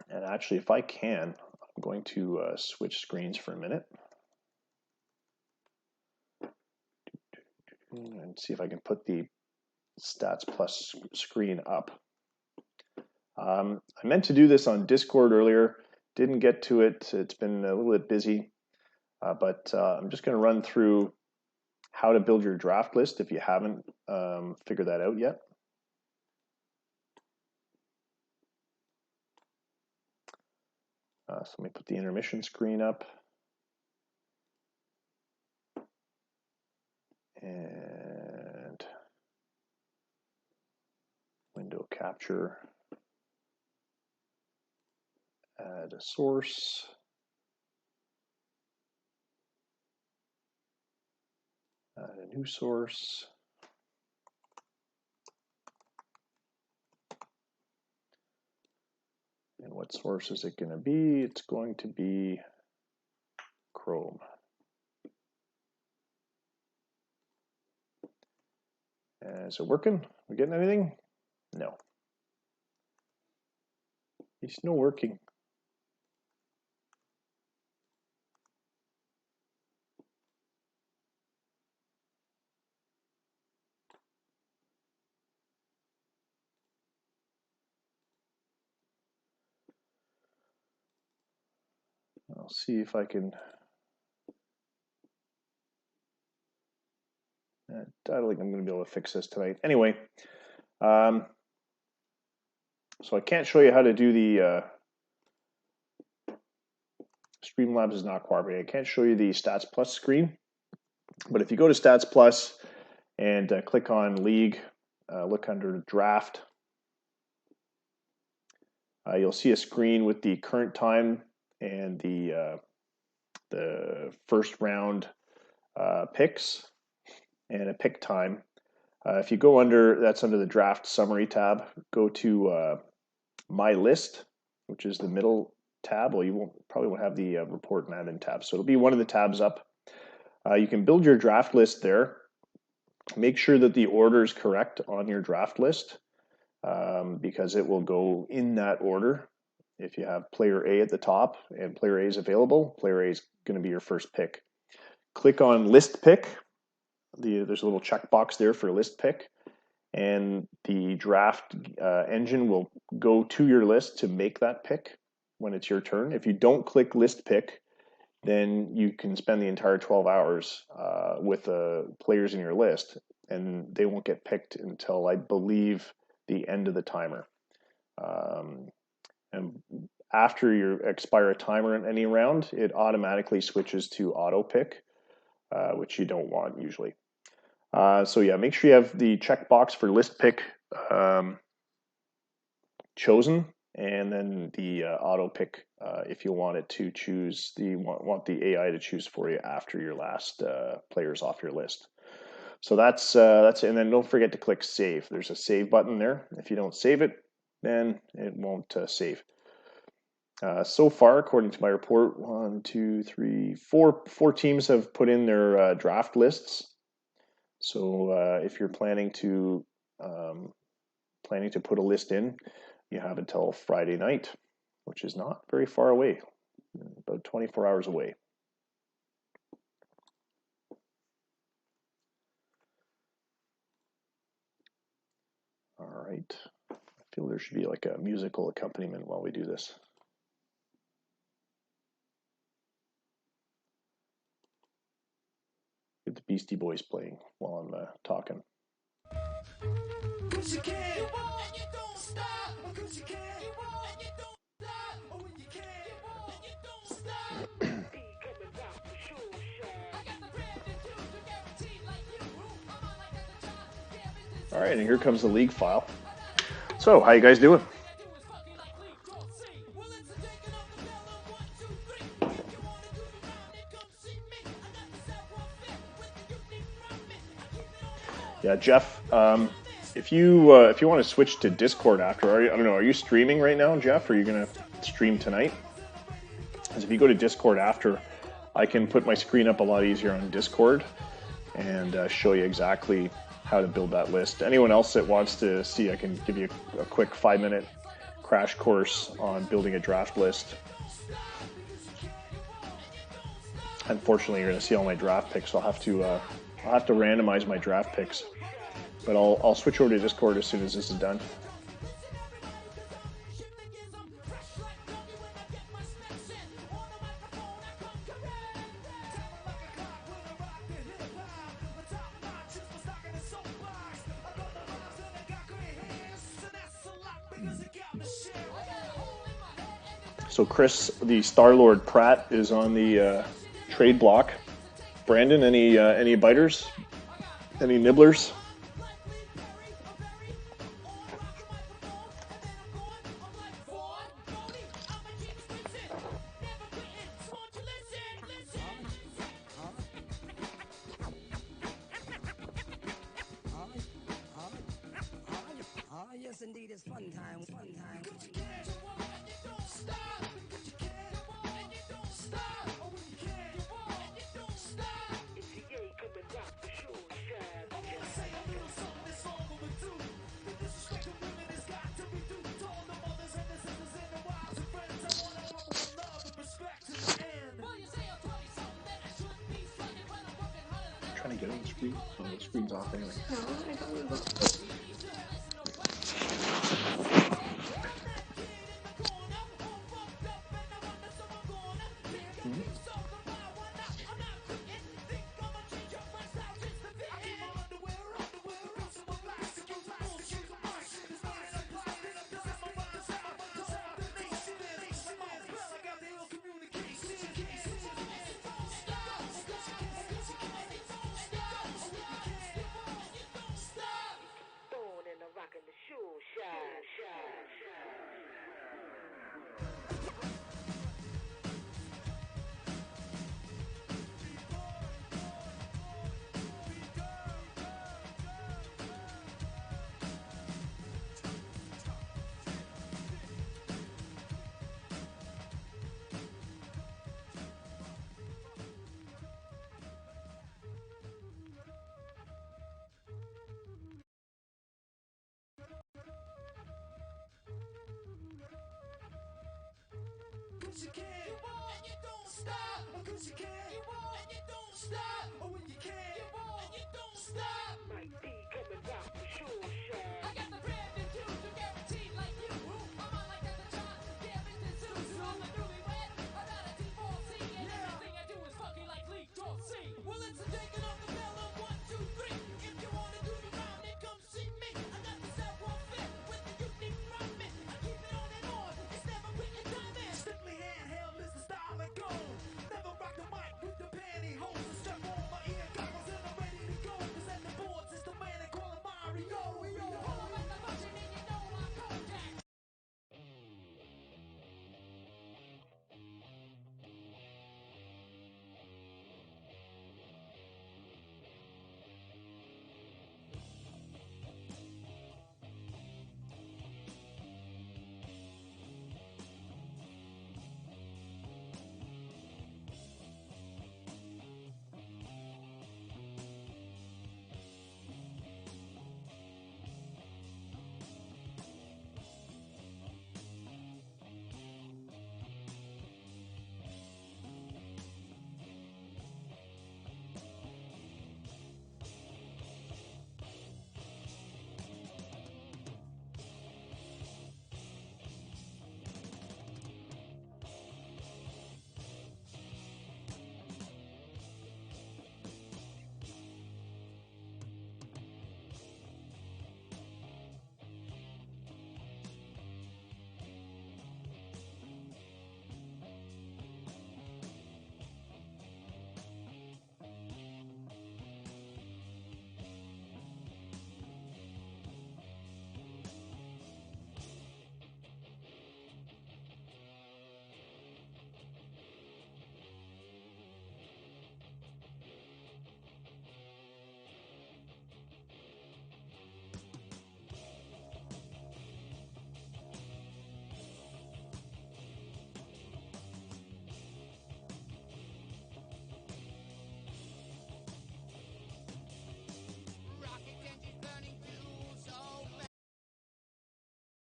Speaker 2: And actually, if I can, I'm going to switch screens for a minute and see if I can put the Stats Plus screen up. I meant to do this on Discord earlier, didn't get to it. It's been a little bit busy, but I'm just going to run through how to build your draft list if you haven't figured that out yet. So let me put the intermission screen up. And window capture. Add a source. Add a new source. And what source is it going to be? It's going to be Chrome. Is it working? We getting anything? No. It's not working. I'll see if I can. I don't think I'm going to be able to fix this tonight. Anyway, so I can't show you how to do the Streamlabs is not cooperating. I can't show you the Stats Plus screen, but if you go to Stats Plus and click on League, look under Draft, you'll see a screen with the current time and the first round picks and a pick time. If you go that's under the Draft Summary tab, go to My List, which is the middle tab. Well, you probably won't have the Report and Admin tab, so it'll be one of the tabs up. You can build your draft list there. Make sure that the order is correct on your draft list, because it will go in that order. If you have player A at the top and player A is available, player A is going to be your first pick. Click on list pick. There's a little checkbox there for list pick, and the draft engine will go to your list to make that pick when it's your turn. If you don't click list pick, then you can spend the entire 12 hours with the players in your list, and they won't get picked until, I believe, the end of the timer. And after you expire a timer in any round, it automatically switches to auto pick, which you don't want usually. So yeah, make sure you have the checkbox for list pick chosen, and then the auto pick if you want it to choose want the AI to choose for you after your last players off your list. So that's it. And then don't forget to click save. There's a save button there. If you don't save it, then it won't save. So far, according to my report, 4 teams have put in their draft lists. So if you're planning to put a list in, you have until Friday night, which is not very far away, about 24 hours away. All right. I feel there should be like a musical accompaniment while we do this. Get the Beastie Boys playing while I'm talking. All right, and here comes the league file. So, how you guys doing? Yeah, Jeff. If you want to switch to Discord after, I don't know, are you streaming right now, Jeff? Or are you gonna stream tonight? Because if you go to Discord after, I can put my screen up a lot easier on Discord and show you exactly how to build that list. Anyone else that wants to see, I can give you a quick 5-minute crash course on building a draft list. Unfortunately, you're going to see all my draft picks. So I'll have to randomize my draft picks, but I'll switch over to Discord as soon as this is done. So Chris, the Star-Lord Pratt, is on the trade block. Brandon, any biters? Any nibblers?
Speaker 1: Yes, indeed, it's fun time.
Speaker 2: Trying to get on the screen. Oh, the screen's off anyway.
Speaker 3: No, I don't know.
Speaker 1: 'cause you can. And you don't stop, 'cause you can. And you don't stop, when you can. And you don't stop.